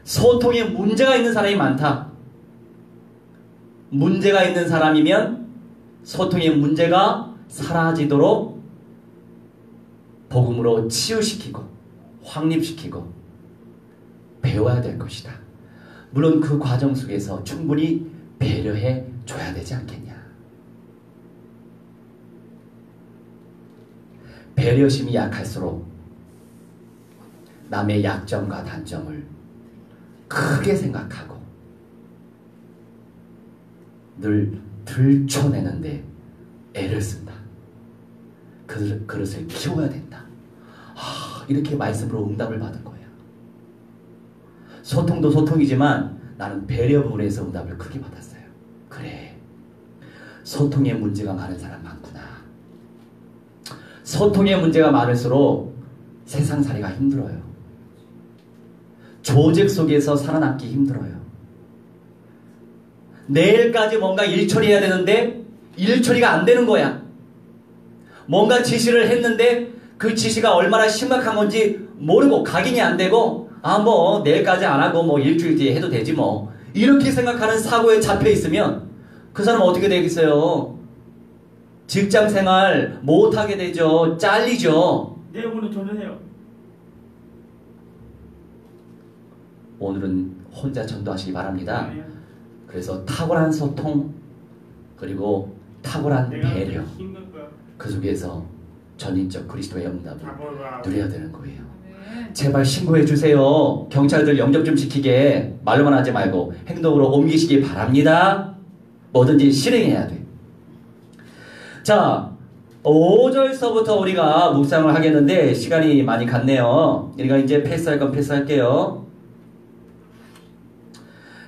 Speaker 1: 소통에 문제가 있는 사람이 많다. 문제가 있는 사람이면 소통의 문제가 사라지도록 복음으로 치유시키고 확립시키고 배워야 될 것이다. 물론 그 과정 속에서 충분히 배려해 줘야 되지 않겠냐. 배려심이 약할수록 남의 약점과 단점을 크게 생각하고 늘 들춰내는데 애를 쓴다. 그릇을 키워야 된다. 이렇게 말씀으로 응답을 받은 거야. 소통도 소통이지만 나는 배려 부분에서 응답을 크게 받았어요. 그래, 소통에 문제가 많은 사람 많구나. 소통에 문제가 많을수록 세상살이가 힘들어요. 조직 속에서 살아남기 힘들어요. 내일까지 뭔가 일 처리해야 되는데 일 처리가 안 되는 거야. 뭔가 지시를 했는데 그 지시가 얼마나 심각한 건지 모르고 각인이 안 되고 뭐 내일까지 안 하고 뭐 일주일 뒤에 해도 되지 뭐 이렇게 생각하는 사고에 잡혀 있으면 그 사람은 어떻게 되겠어요? 직장 생활 못하게 되죠. 잘리죠.
Speaker 3: 내일부터 전도해요.
Speaker 1: 오늘은 혼자 전도하시기 바랍니다.
Speaker 3: 아니요.
Speaker 1: 그래서 탁월한 소통 그리고 탁월한
Speaker 3: 내가
Speaker 1: 배려
Speaker 3: 힘들 거야.
Speaker 1: 그 속에서 전인적 그리스도의 응답을
Speaker 3: 잡아라.
Speaker 1: 누려야 되는 거예요.
Speaker 2: 아멘.
Speaker 1: 제발 신고해 주세요. 경찰들 영접 좀 시키게 말로만 하지 말고 행동으로 옮기시기 바랍니다. 뭐든지 실행해야 돼. 자, 5절서부터 우리가 묵상을 하겠는데 시간이 많이 갔네요. 우리가 이제 패스할 건 패스할게요.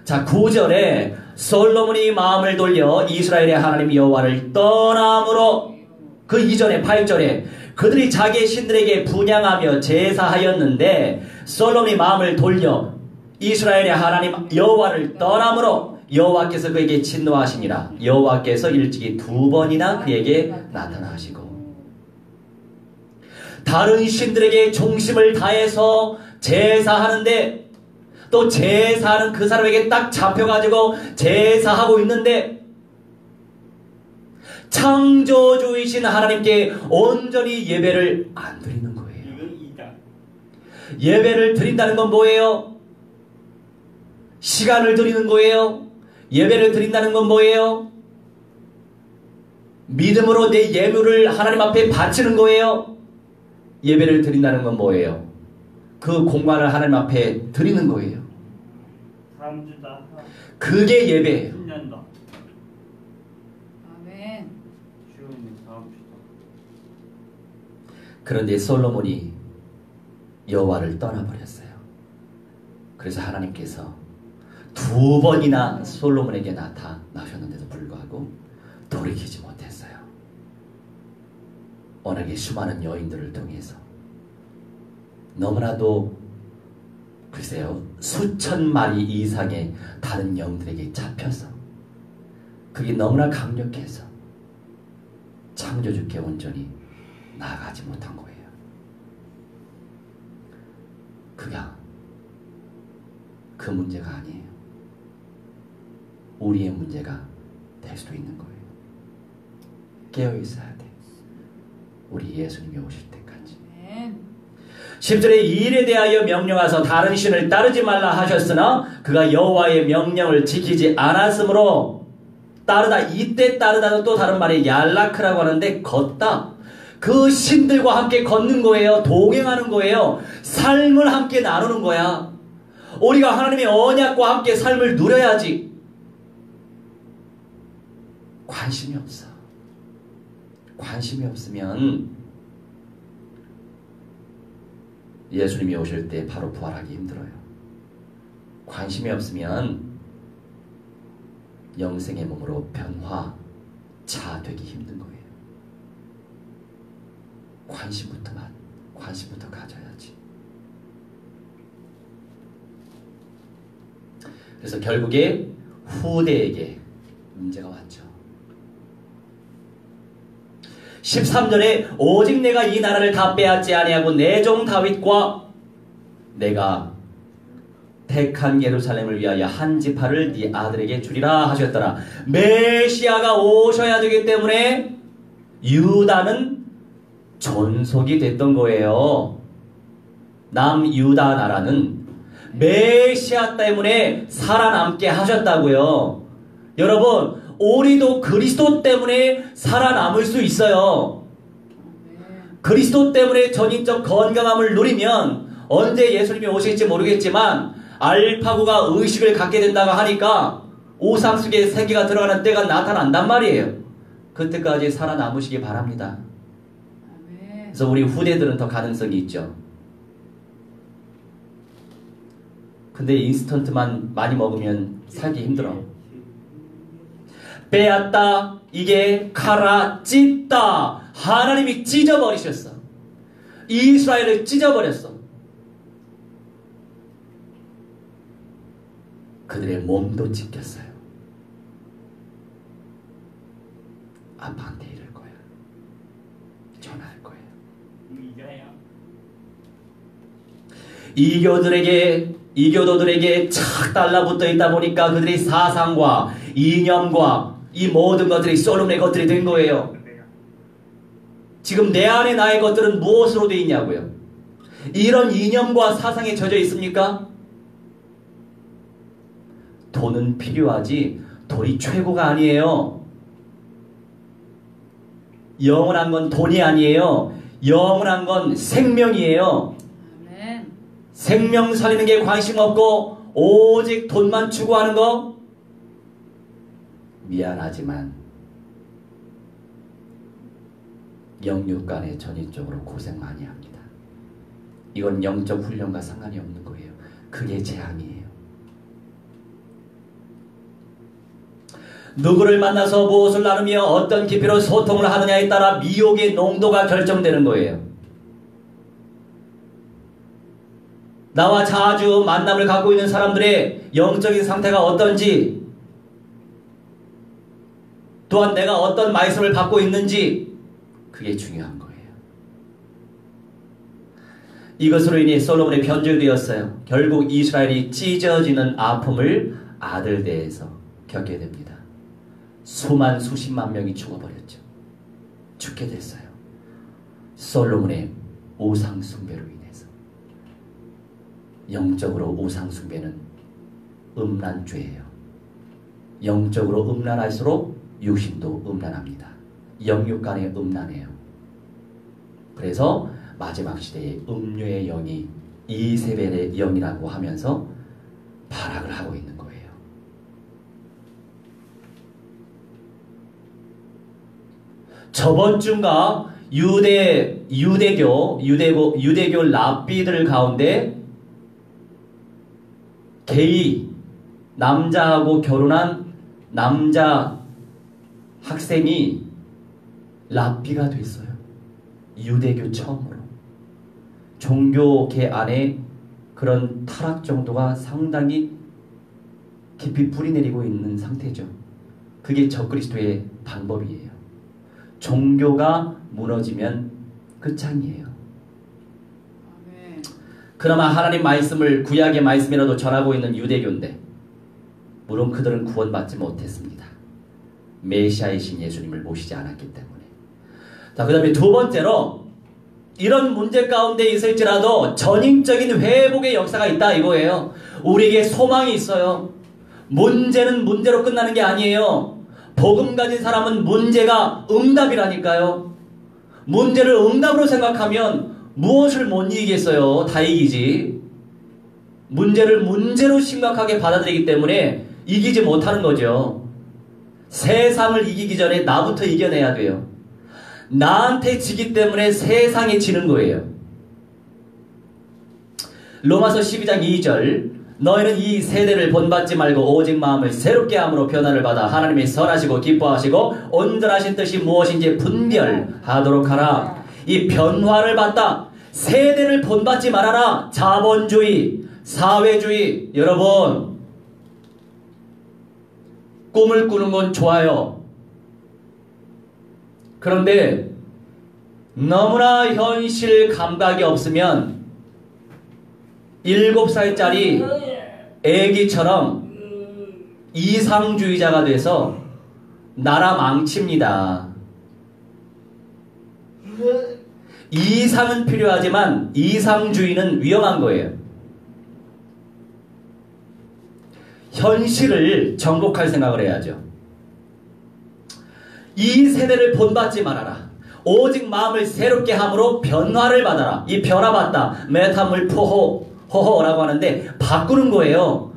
Speaker 1: 자, 9절에 솔로몬이 마음을 돌려 이스라엘의 하나님 여호와를 떠남으로 그 이전에 8절에 그들이 자기의 신들에게 분향하며 제사하였는데 솔로몬이 마음을 돌려 이스라엘의 하나님 여호와를 떠남으로 여호와께서 그에게 진노하시니라. 여호와께서 일찍이 2번이나 그에게 나타나시고 다른 신들에게忠심을 다해서 제사하는데 또 제사하는 그 사람에게 딱 잡혀가지고 제사하고 있는데 창조주이신 하나님께 온전히 예배를 안 드리는 거예요.
Speaker 3: 이건 이다.
Speaker 1: 예배를 드린다는 건 뭐예요? 시간을 드리는 거예요. 예배를 드린다는 건 뭐예요? 믿음으로 내 예물을 하나님 앞에 바치는 거예요. 예배를 드린다는 건 뭐예요? 그 공간을 하나님 앞에 드리는 거예요.
Speaker 3: 다음 주다.
Speaker 1: 그게 예배예요.
Speaker 3: 10년다.
Speaker 2: 아멘.
Speaker 3: 주님 다음 주다.
Speaker 1: 그런데 솔로몬이 여호와를 떠나버렸어요. 그래서 하나님께서 2번이나 솔로몬에게 나타나셨는데도 불구하고 돌이키지 못했어요. 워낙에 수많은 여인들을 통해서 너무나도 글쎄요 수천 마리 이상의 다른 영들에게 잡혀서 그게 너무나 강력해서 창조주께 온전히 나아가지 못한 거예요. 그가 그 문제가 아니에요. 우리의 문제가 될 수도 있는 거예요. 깨어 있어야 돼. 우리 예수님이 오실 때까지.
Speaker 2: 아멘.
Speaker 1: 10절에 이 일에 대하여 명령하사 다른 신을 따르지 말라 하셨으나 그가 여호와의 명령을 지키지 않았으므로 따르다 이때 따르다는 또 다른 말이 얄라크라고 하는데 걷다. 그 신들과 함께 걷는 거예요. 동행하는 거예요. 삶을 함께 나누는 거야. 우리가 하나님의 언약과 함께 삶을 누려야지. 관심이 없어. 관심이 없으면 예수님이 오실 때 바로 부활하기 힘들어요. 관심이 없으면 영생의 몸으로 변화자되기 힘든 거예요. 관심부터 가져야지. 그래서 결국에 후대에게 문제가 왔죠. 13절에 오직 내가 이 나라를 다 빼앗지 아니하고 내 종 다윗과 내가 택한 예루살렘을 위하여 한 지파를 네 아들에게 주리라 하셨더라. 메시아가 오셔야 되기 때문에 유다는 존속이 됐던 거예요. 남유다 나라는 메시아 때문에 살아남게 하셨다고요. 여러분, 우리도 그리스도 때문에 살아남을 수 있어요. 그리스도 때문에 전인적 건강함을 누리면 언제 예수님이 오실지 모르겠지만 알파고가 의식을 갖게 된다고 하니까 우상 속에 생기가 들어가는 때가 나타난단 말이에요. 그때까지 살아남으시기 바랍니다. 그래서 우리 후대들은 더 가능성이 있죠. 근데 인스턴트만 많이 먹으면 살기 힘들어. 빼앗다, 이게 칼아 찢다. 하나님이 찢어버리셨어. 이스라엘을 찢어버렸어. 그들의 몸도 찢겼어요. 아빠한테 이럴 거야. 전화할 거예요. 이교도들에게 착 달라붙어 있다 보니까 그들의 사상과 이념과 이 모든 것들이 솔로몬의 것들이 된 거예요. 지금 내 안에 나의 것들은 무엇으로 되어 있냐고요? 이런 이념과 사상에 젖어 있습니까? 돈은 필요하지 돈이 최고가 아니에요. 영원한 건 돈이 아니에요. 영원한 건 생명이에요.
Speaker 4: 아멘.
Speaker 1: 생명 살리는 게 관심 없고 오직 돈만 추구하는 거? 미안하지만 영육 간에 전인적으로 고생 많이 합니다. 이건 영적 훈련과 상관이 없는 거예요. 그게 재앙이에요. 누구를 만나서 무엇을 나누며 어떤 깊이로 소통을 하느냐에 따라 미혹의 농도가 결정되는 거예요. 나와 자주 만남을 갖고 있는 사람들의 영적인 상태가 어떤지, 또한 내가 어떤 말씀을 받고 있는지, 그게 중요한 거예요. 이것으로 인해 솔로몬의 변절되었어요. 결국 이스라엘이 찢어지는 아픔을 아들대에서 겪게 됩니다. 수십만 명이 죽어버렸죠. 죽게 됐어요. 솔로몬의 우상 숭배로 인해서. 영적으로 우상 숭배는 음란죄예요. 영적으로 음란할수록 육신도 음란합니다. 영육 간의 음란해요. 그래서 마지막 시대에 음료의 영이 이세벨의 영이라고 하면서 발악을 하고 있는 거예요. 저번 주인가 유대교 랍비들 가운데 게이 남자하고 결혼한 남자 학생이 랍비가 됐어요. 유대교 처음으로. 종교계 안에 그런 타락 정도가 상당히 깊이 뿌리내리고 있는 상태죠. 그게 적그리스도의 방법이에요. 종교가 무너지면 끝장이에요. 그나마 하나님 말씀을 구약의 말씀이라도 전하고 있는 유대교인데 물론 그들은 구원받지 못했습니다. 메시아이신 예수님을 모시지 않았기 때문에. 자, 그 다음에 두 번째로 이런 문제 가운데 있을지라도 전인적인 회복의 역사가 있다 이거예요. 우리에게 소망이 있어요. 문제는 문제로 끝나는 게 아니에요. 복음 가진 사람은 문제가 응답이라니까요. 문제를 응답으로 생각하면 무엇을 못 이기겠어요. 다 이기지. 문제를 문제로 심각하게 받아들이기 때문에 이기지 못하는 거죠. 세상을 이기기 전에 나부터 이겨내야 돼요. 나한테 지기 때문에 세상에 지는 거예요. 로마서 12장 2절 너희는 이 세대를 본받지 말고 오직 마음을 새롭게 함으로 변화를 받아 하나님이 선하시고 기뻐하시고 온전하신 뜻이 무엇인지 분별하도록 하라. 이 변화를 받다. 세대를 본받지 말아라. 자본주의, 사회주의. 여러분 꿈을 꾸는 건 좋아요. 그런데 너무나 현실 감각이 없으면 7살짜리 애기처럼 이상주의자가 돼서 나라 망칩니다. 이상은 필요하지만 이상주의는 위험한 거예요. 현실을 정복할 생각을 해야죠. 이 세대를 본받지 말아라. 오직 마음을 새롭게 함으로 변화를 받아라. 이 변화받다. 메타몰포호라고 하는데 바꾸는 거예요.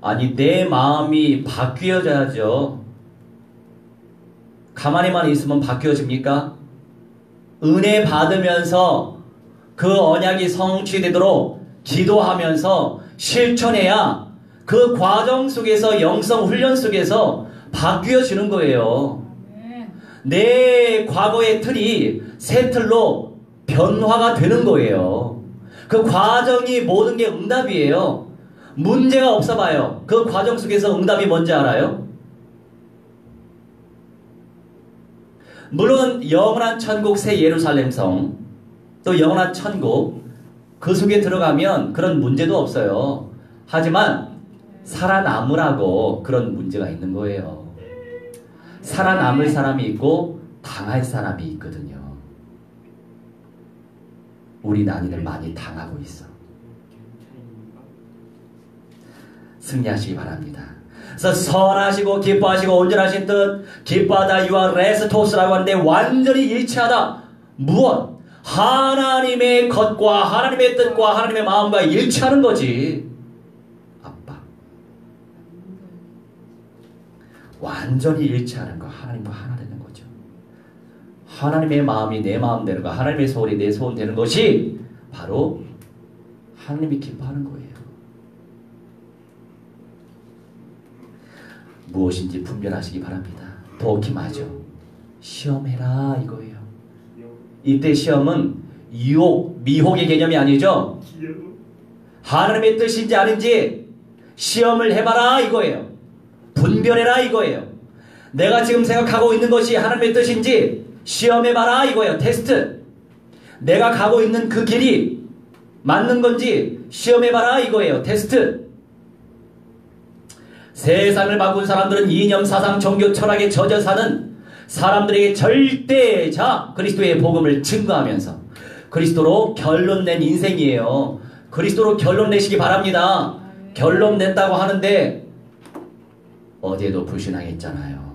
Speaker 1: 아니 내 마음이 바뀌어져야죠. 가만히만 있으면 바뀌어집니까? 은혜 받으면서 그 언약이 성취되도록 기도하면서 실천해야 그 과정 속에서 영성 훈련 속에서 바뀌어지는 거예요. 내 과거의 틀이 새 틀로 변화가 되는 거예요. 그 과정이 모든 게 응답이에요. 문제가 없어 봐요. 그 과정 속에서 응답이 뭔지 알아요? 물론 영원한 천국 새 예루살렘 성, 또 영원한 천국, 그 속에 들어가면 그런 문제도 없어요. 하지만 살아남으라고 그런 문제가 있는 거예요. 살아남을 사람이 있고 당할 사람이 있거든요. 우리 난이는 많이 당하고 있어. 승리하시기 바랍니다. 그래서 선하시고 기뻐하시고 온전하신 뜻, 기뻐하다 유아 레스토스라고 하는데 완전히 일치하다. 무엇? 하나님의 것과 하나님의 뜻과 하나님의 마음과 일치하는 거지. 아빠. 완전히 일치하는 거. 하나님과 하나 되는 거죠. 하나님의 마음이 내 마음 되는 거, 하나님의 소원이 내 소원 되는 것이 바로 하나님이 기뻐하는 거예요. 무엇인지 분별하시기 바랍니다. 도키마죠. 시험해라 이거예요. 이때 시험은 유혹, 미혹의 개념이 아니죠. 하나님의 뜻인지 아닌지 시험을 해봐라 이거예요. 분별해라 이거예요. 내가 지금 생각하고 있는 것이 하나님의 뜻인지 시험해봐라 이거예요. 테스트. 내가 가고 있는 그 길이 맞는 건지 시험해봐라 이거예요. 테스트. 세상을 바꾼 사람들은 이념, 사상, 종교, 철학에 젖어 사는 사람들에게 절대자 그리스도의 복음을 증거하면서 그리스도로 결론 낸 인생이에요. 그리스도로 결론 내시기 바랍니다. 결론 냈다고 하는데 어제도 불신앙했잖아요.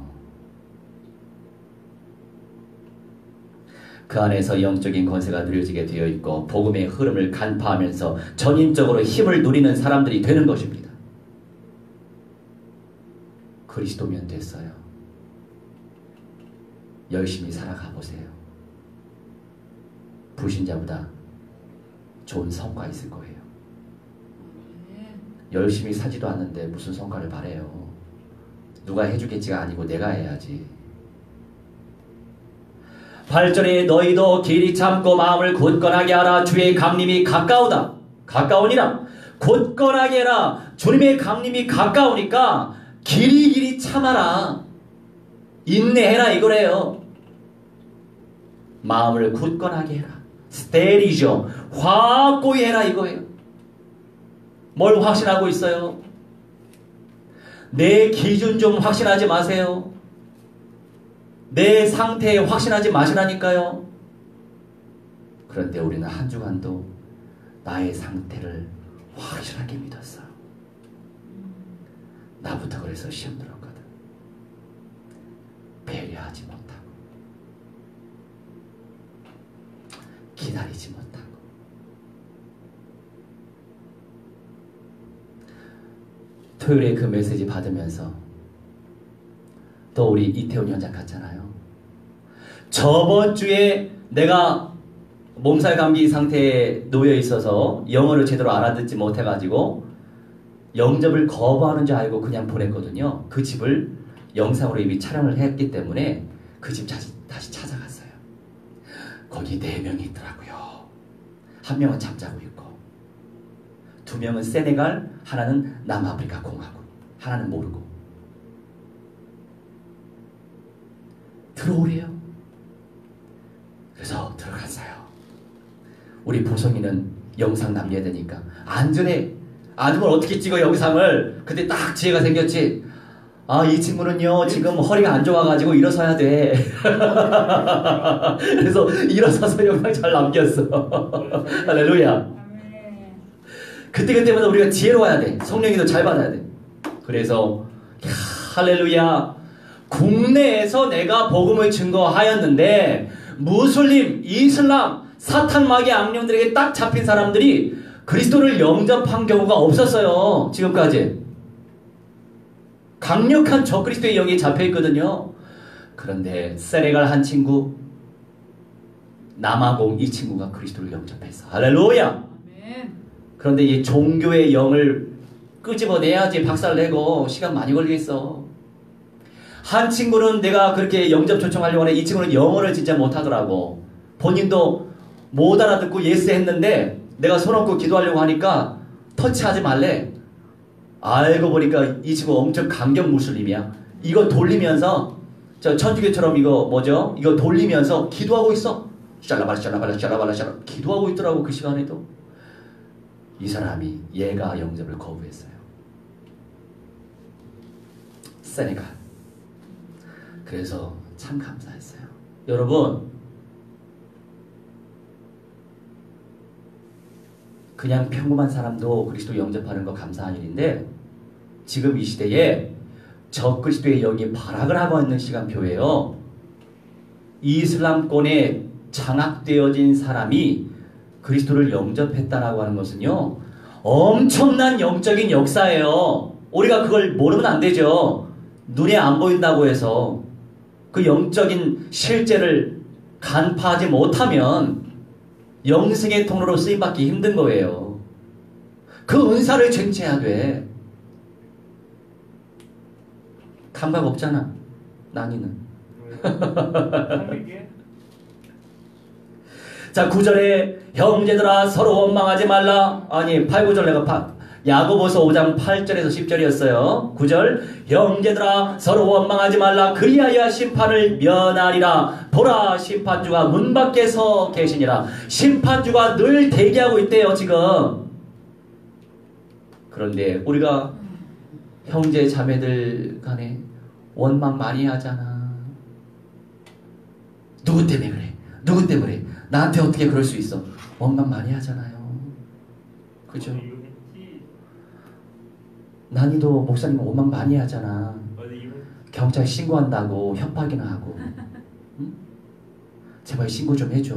Speaker 1: 그 안에서 영적인 권세가 누려지게 되어 있고 복음의 흐름을 간파하면서 전인적으로 힘을 누리는 사람들이 되는 것입니다. 그리스도면 됐어요. 열심히 살아가 보세요. 불신자보다 좋은 성과 있을 거예요. 열심히 사지도 않는데 무슨 성과를 바래요. 누가 해주겠지가 아니고 내가 해야지. 8절에 너희도 길이 참고 마음을 굳건하게 하라. 주의 강림이 가까우다. 가까우니라. 굳건하게 해라. 주님의 강림이 가까우니까 길이 참아라. 인내해라 이거래요. 마음을 굳건하게 해라. 스테리죠. 확고히 해라 이거예요. 뭘 확신하고 있어요? 내 기준 좀 확신하지 마세요. 내 상태에 확신하지 마시라니까요. 그런데 우리는 한 주간도 나의 상태를 확실하게 믿었어. 나부터 그래서 시험 들었거든. 배려하지 못하고 기다리지 못하고 토요일에 그 메시지 받으면서 또 우리 이태원 현장 갔잖아요. 저번 주에 내가 몸살 감기 상태에 놓여 있어서 영어를 제대로 알아듣지 못해가지고 영접을 거부하는 줄 알고 그냥 보냈거든요. 그 집을 영상으로 이미 촬영을 했기 때문에 그 집 다시 찾아갔어요. 거기 4명이 있더라고요. 1명은 잠자고 있고 2명은 세네갈, 하나는 남아프리카 공화국, 하나는 모르고. 들어오래요. 그래서 들어갔어요. 우리 보성이는 영상 남겨야 되니까 안전해. 아줌을 어떻게 찍어 영상을. 그때 딱 지혜가 생겼지. 아, 이 친구는요 지금 허리가 안 좋아가지고 일어서야 돼. 그래서 일어서서 영상 잘 남겼어. 할렐루야. 그때마다 우리가 지혜로워야 돼. 성령님도 잘 받아야 돼. 그래서 할렐루야. 국내에서 내가 복음을 증거하였는데 무슬림, 이슬람, 사탄 마귀 악령들에게 딱 잡힌 사람들이 그리스도를 영접한 경우가 없었어요. 지금까지. 강력한 적그리스도의 영이 잡혀있거든요. 그런데 세네갈 한 친구, 남아공 이 친구가 그리스도를 영접했어. 할렐루야. 그런데 이 종교의 영을 끄집어내야지 박살내고 시간 많이 걸리겠어. 한 친구는 내가 그렇게 영접 초청하려고 하는데 이 친구는 영어를 진짜 못하더라고. 본인도 못 알아듣고 예스 했는데 내가 손 얹고 기도하려고 하니까 터치하지 말래. 알고 보니까 이 친구 엄청 강경 무슬림이야. 이거 돌리면서 저 천주교처럼 이거 뭐죠? 이거 돌리면서 기도하고 있어. 샬라발라 기도하고 있더라고. 그 시간에도 이 사람이 얘가 영접을 거부했어요. 세네갈. 그래서 참 감사했어요. 여러분, 그냥 평범한 사람도 그리스도 영접하는 거 감사한 일인데, 지금 이 시대에 적그리스도의 영이 발악을 하고 있는 시간표예요. 이슬람권에 장악되어진 사람이 그리스도를 영접했다라고 하는 것은요, 엄청난 영적인 역사예요. 우리가 그걸 모르면 안 되죠. 눈에 안 보인다고 해서 그 영적인 실제를 간파하지 못하면 영생의 통로로 쓰임받기 힘든 거예요. 그 은사를 쟁취해야 돼. 감각 없잖아, 난이는. 자, 9절에 형제들아 서로 원망하지 말라. 아니 8, 9절 내가 야고보서 5장 8절에서 10절이었어요. 9절 형제들아 서로 원망하지 말라. 그리하여 심판을 면하리라. 보라 심판주가 문 밖에 서 계시니라. 심판주가 늘 대기하고 있대요 지금. 그런데 우리가 형제 자매들 간에 원망 많이 하잖아. 누구 때문에 그래? 누구 때문에? 나한테 어떻게 그럴 수 있어? 원망 많이 하잖아요. 그죠? 난이도 목사님 원망 많이 하잖아. 경찰 신고한다고 협박이나 하고. 응? 제발 신고 좀 해줘.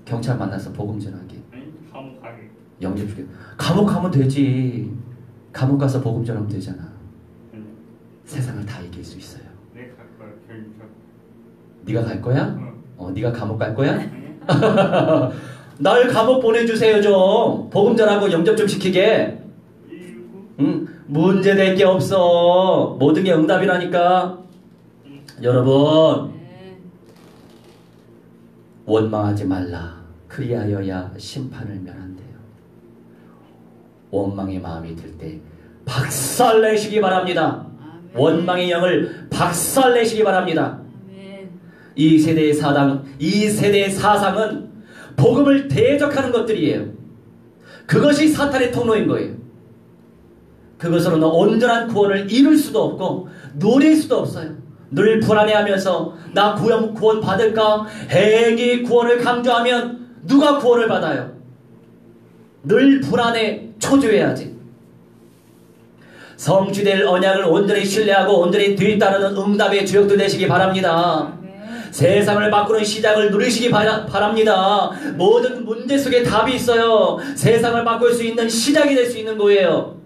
Speaker 1: 경찰 만나서 복음 전하게.
Speaker 3: 감옥 가게.
Speaker 1: 영접 주게. 감옥 가면 되지. 감옥 가서 복음 전하면 되잖아. 세상을 다 이길 수 있어요.
Speaker 3: 내가 갈 거야. 결정.
Speaker 1: 네가 갈 거야? 네가 감옥 갈 거야?
Speaker 3: 네.
Speaker 1: 날 감옥 보내주세요 좀. 복음 전하고 영접 좀 시키게. 응? 문제될 게 없어. 모든 게 응답이라니까. 여러분, 원망하지 말라. 그리하여야 심판을 면한대요. 원망의 마음이 들 때 박살내시기 바랍니다. 원망의 영을 박살내시기 바랍니다. 이 세대의 사상은 복음을 대적하는 것들이에요. 그것이 사탄의 통로인 거예요. 그것으로는 온전한 구원을 이룰 수도 없고 누릴 수도 없어요. 늘 불안해하면서 나 구원 받을까? 행위 구원을 강조하면 누가 구원을 받아요? 늘 불안해 초조해야지. 성취될 언약을 온전히 신뢰하고 온전히 뒤따르는 응답의 주역들 되시기 바랍니다. 세상을 바꾸는 시작을 누리시기 바랍니다. 모든 문제 속에 답이 있어요. 세상을 바꿀 수 있는 시작이 될 수 있는 거예요.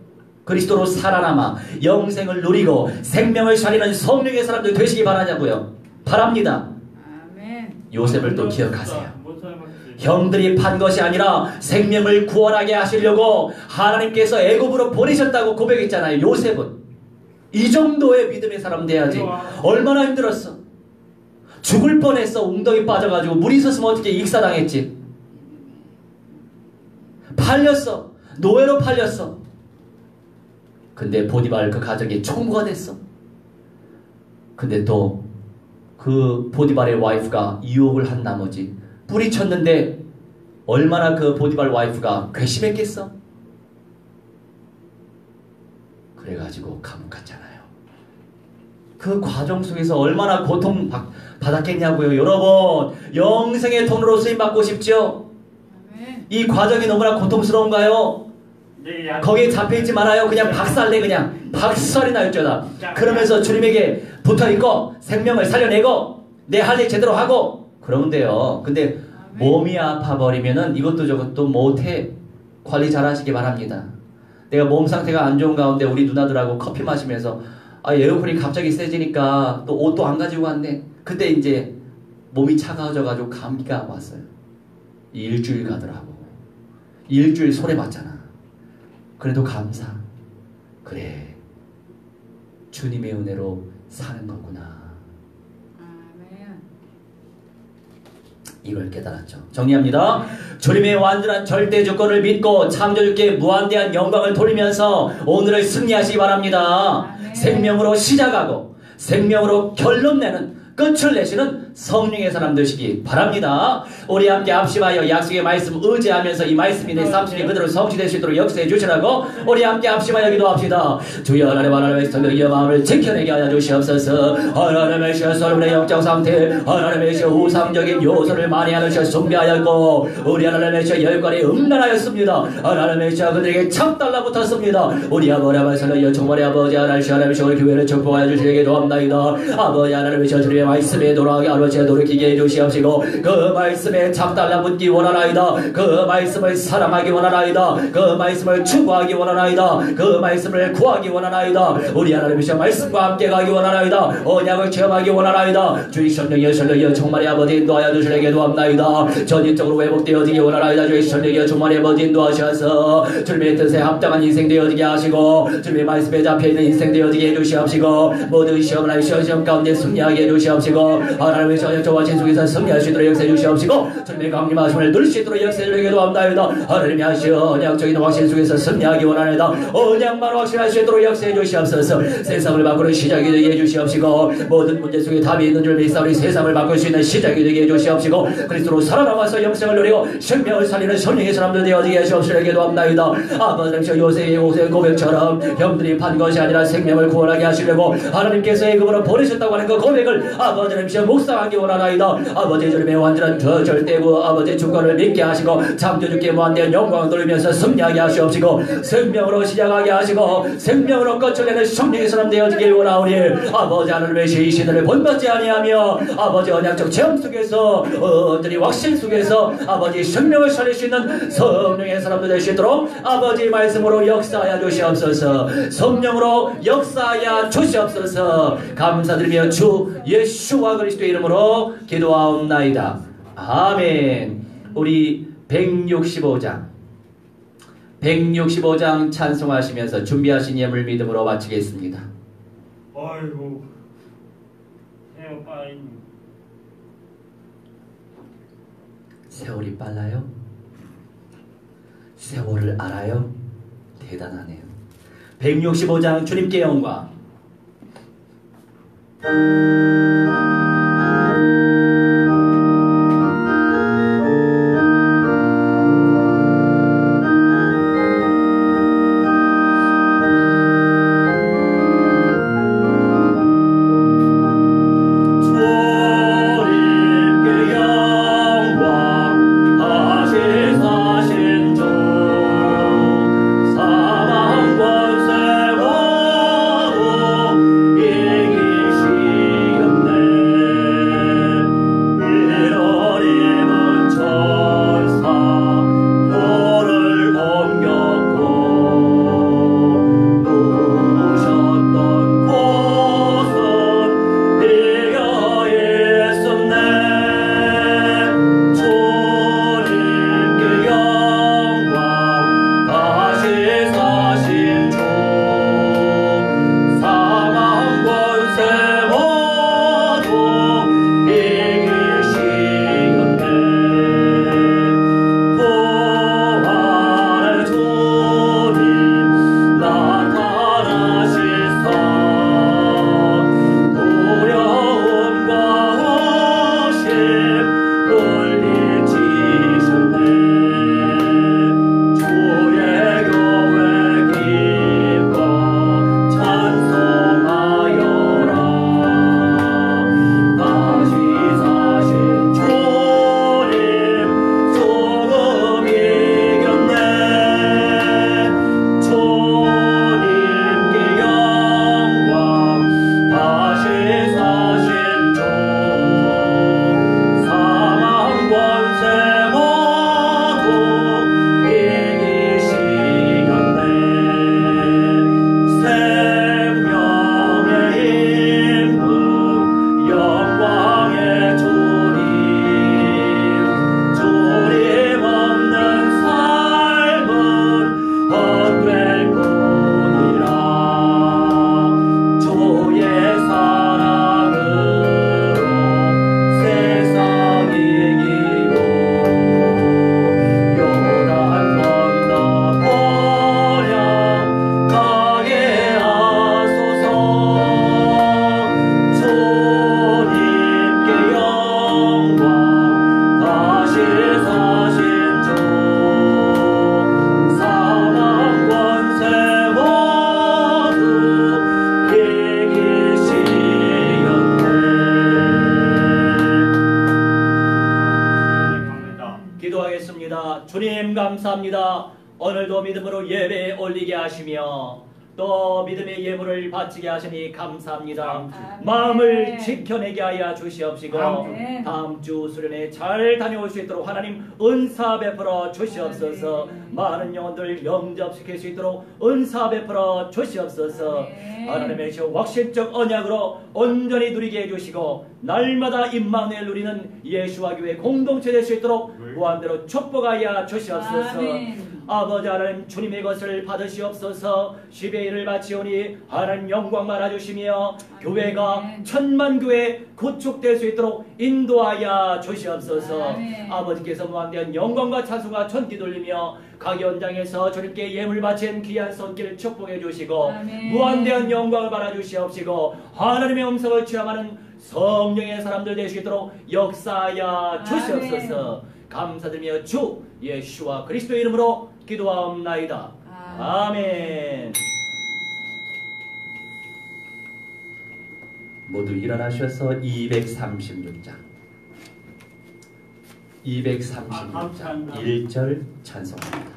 Speaker 1: 그리스도로 살아남아 영생을 누리고 생명을 살리는 성령의 사람들 되시기 바라냐고요. 바랍니다. 요셉을 또 기억하세요. 형들이 판 것이 아니라 생명을 구원하게 하시려고 하나님께서 애굽으로 보내셨다고 고백했잖아요. 요셉은 이 정도의 믿음의 사람 돼야지. 얼마나 힘들었어. 죽을 뻔했어. 웅덩이 빠져가지고 물 있었으면 어떻게 익사당했지. 팔렸어. 노예로 팔렸어. 근데 보디발 그 가정의 총무가 됐어. 근데 또 그 보디발의 와이프가 유혹을 한 나머지 뿌리쳤는데 얼마나 그 보디발 와이프가 괘씸했겠어? 그래가지고 감옥 갔잖아요. 그 과정 속에서 얼마나 고통 받았겠냐고요. 여러분, 영생의 통로로 쓰임받고 싶죠? 이 과정이 너무나 고통스러운가요? 거기에 잡혀있지 말아요. 그냥 박살내. 그냥 박살이 날지어다. 그러면서 주님에게 붙어있고 생명을 살려내고 내 할 일 제대로 하고 그러면 돼요. 근데 몸이 아파버리면은 이것도 저것도 못해. 관리 잘 하시기 바랍니다. 내가 몸 상태가 안 좋은 가운데 우리 누나들하고 커피 마시면서 에어컨이 갑자기 세지니까 또 옷도 안 가지고 왔네. 그때 이제 몸이 차가워져가지고 감기가 왔어요. 일주일 가더라고. 일주일 소리 맞잖아. 그래도 감사. 그래, 주님의 은혜로 사는 거구나. 이걸 깨달았죠. 정리합니다. 주님의 완전한 절대 주권을 믿고 창조주께 무한대한 영광을 돌리면서 오늘을 승리하시기 바랍니다. 생명으로 시작하고 생명으로 결론 내는 끝을 내시는 성령의 사람 되시기 바랍니다. 우리 함께 합심하여 약속의 말씀 의지하면서 이 말씀이 내 삶 속에 그대로 성취될 수 있도록 역사해 주시라고 우리 함께 합심하여 기도합시다. 주여 하나님의 성령의 마음을 지켜내게 하여 주시옵소서. 하나님의 여러분의 영적 상태, 하나님의 우상적인 요소를 많이 하면서 숭배하였고 우리 하나님의 열관이 음란하였습니다. 하나님의 그들에게 참 달라붙었습니다. 우리 아버지 하나님 정말의 아버지 하나님의 우리 교회를 축복하여 주시게 도합나이다. 아버지 하나님의 주님의 말씀에 돌아가게 아버지가 돌이키게 해주시옵시고 그 말씀에 참 달라붙기 원하나이다. 그 말씀을 사랑하기 원하나이다. 그 말씀을 추구하기 원하나이다. 그 말씀을 구하기 원하나이다. 우리 하나님의 말씀과 함께 가기 원하나이다. 언약을 체험하기 원하나이다. 주의 성령이여 정말의 아버지 인도하여 주시게 도합나이다. 전인적으로 회복되어지기 원하나이다. 주의 성령이여 정말의 아버지 인도하셔서 주님의 뜻에 합당한 인생 되어지게 하시고 주님의 말씀에 잡혀있는 인생 되어지게 해주시옵시고 모든 시험을 시험 가운데 승리하게 해주시옵시고 하나님의 저와 진속에서 승리할 수 있도록 역사해 주시옵시고 주님의 강림하심을 누릴 수 있도록 역사해 주게 도합나이다. 하나님이 하시어 언약적인 확신 속에서 승리하기 원하나이다. 언약만 확신할 수 있도록 역사해 주시옵소서. 세상을 바꾸는 시작이 되게 해주시옵시고 모든 문제 속에 답이 있는 줄 믿사오니 세상을 바꿀 수 있는 시작이 되게 해주시옵시고 그리스도로 살아남아서 영생을 누리고 생명을 살리는 성령의 사람들 되어지게 해주시옵시게 도합나이다. 아버지 요새의 고백처럼 형들이 판 것이 아니라 생명을 구원하게 하시려고 하나님께서 애굽으로 보내셨다고 하는 그 고백을 아버지는 묵상하기 원하나이다. 아버지 주님의 완전한 절대고 아버지 주권을 믿게 하시고 창조주께 무한대한 영광을 돌리면서 승리하게 하시옵시고 생명으로 시작하게 하시고 생명으로 거쳐내는 성령의 사람 되어지길 원하오니 아버지 하나님의 시신을 본받지 아니하며 아버지 언약적 체험 속에서 언들이 확신 속에서 아버지 생명을 살릴 수 있는 성령의 사람들 될 수 있도록 아버지 말씀으로 역사하여 주시옵소서. 성령으로 역사하여 주시옵소서. 감사드리며 주 예수와 그리스도의 이름으로 기도하옵나이다. 아멘. 우리 165장 찬송하시면서 준비하신 예물 믿음으로 마치겠습니다.
Speaker 3: 아이고 에어파인
Speaker 1: 세월이 빨라요? 세월을 알아요? 대단하네요. 165장 주님께 영광.
Speaker 3: 사망 권세와 이기시
Speaker 1: 감사합니다. 오늘도 믿음으로 예배에 올리게 하시며 또 믿음의 예물을 바치게 하시니 감사합니다. 마음을 지켜내게 하여 주시옵시고 다음 주 수련회 잘 다녀올 수 있도록 하나님 은사 베풀어 주시옵소서. 많은 영혼들 영접시킬 수 있도록 은사 베풀어 주시옵소서. 하나님의 확실적 언약으로 온전히 누리게 해주시고 날마다 임마누엘 누리는 예수와 교회 공동체 될 수 있도록 무한대로 축복하여 주시옵소서. 아버지 하나님 주님의 것을 받으시옵소서. 10의 1을 바치오니 하나님 영광 말아주시며 교회가 천만교회 구축될 수 있도록 인도하여 주시옵소서. 아버지께서 무한대한 영광과 찬송과 전기 돌리며 각 현장에서 주님께 예물 바친 귀한 손길을 축복해 주시고 무한대한 영광을 받아주시옵시고 하나님의 음성을 취함하는 성령의 사람들 될 수 있도록 역사하여 주시옵소서. 감사드리며 주 예수와 그리스도의 이름으로 기도하옵나이다. 아멘. 모두 일어나셔서 236장 1절 찬송합니다.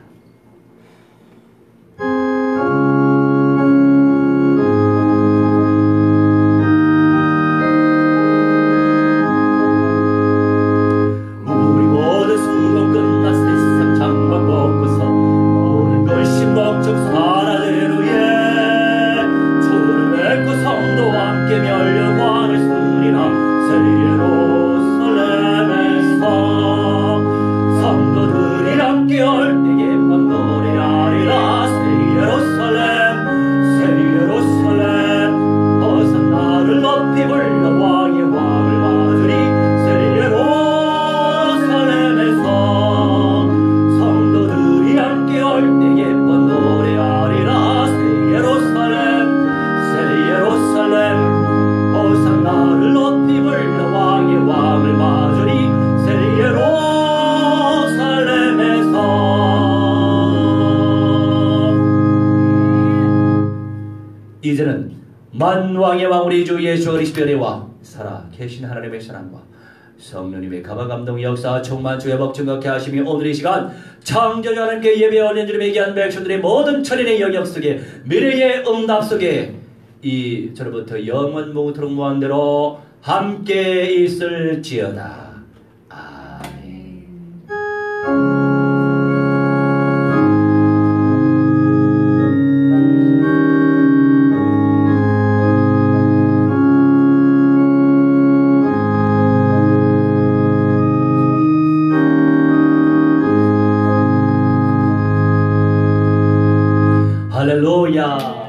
Speaker 1: 이제는 만왕의 왕 우리 주 예수 그리스도의 은혜와 살아 계신 하나님의 사랑과 성령님의 가방 감동 역사 충만 주의 법 증거케 하시며 오늘 이 시간 창조주 하나님께 예배 올린 주님의 귀한 백성들의 모든 천인의 영역 속에 미래의 응답 속에 이 저로부터 영원 무토록 무한대로 함께 있을지어다. 아멘. 할렐루야.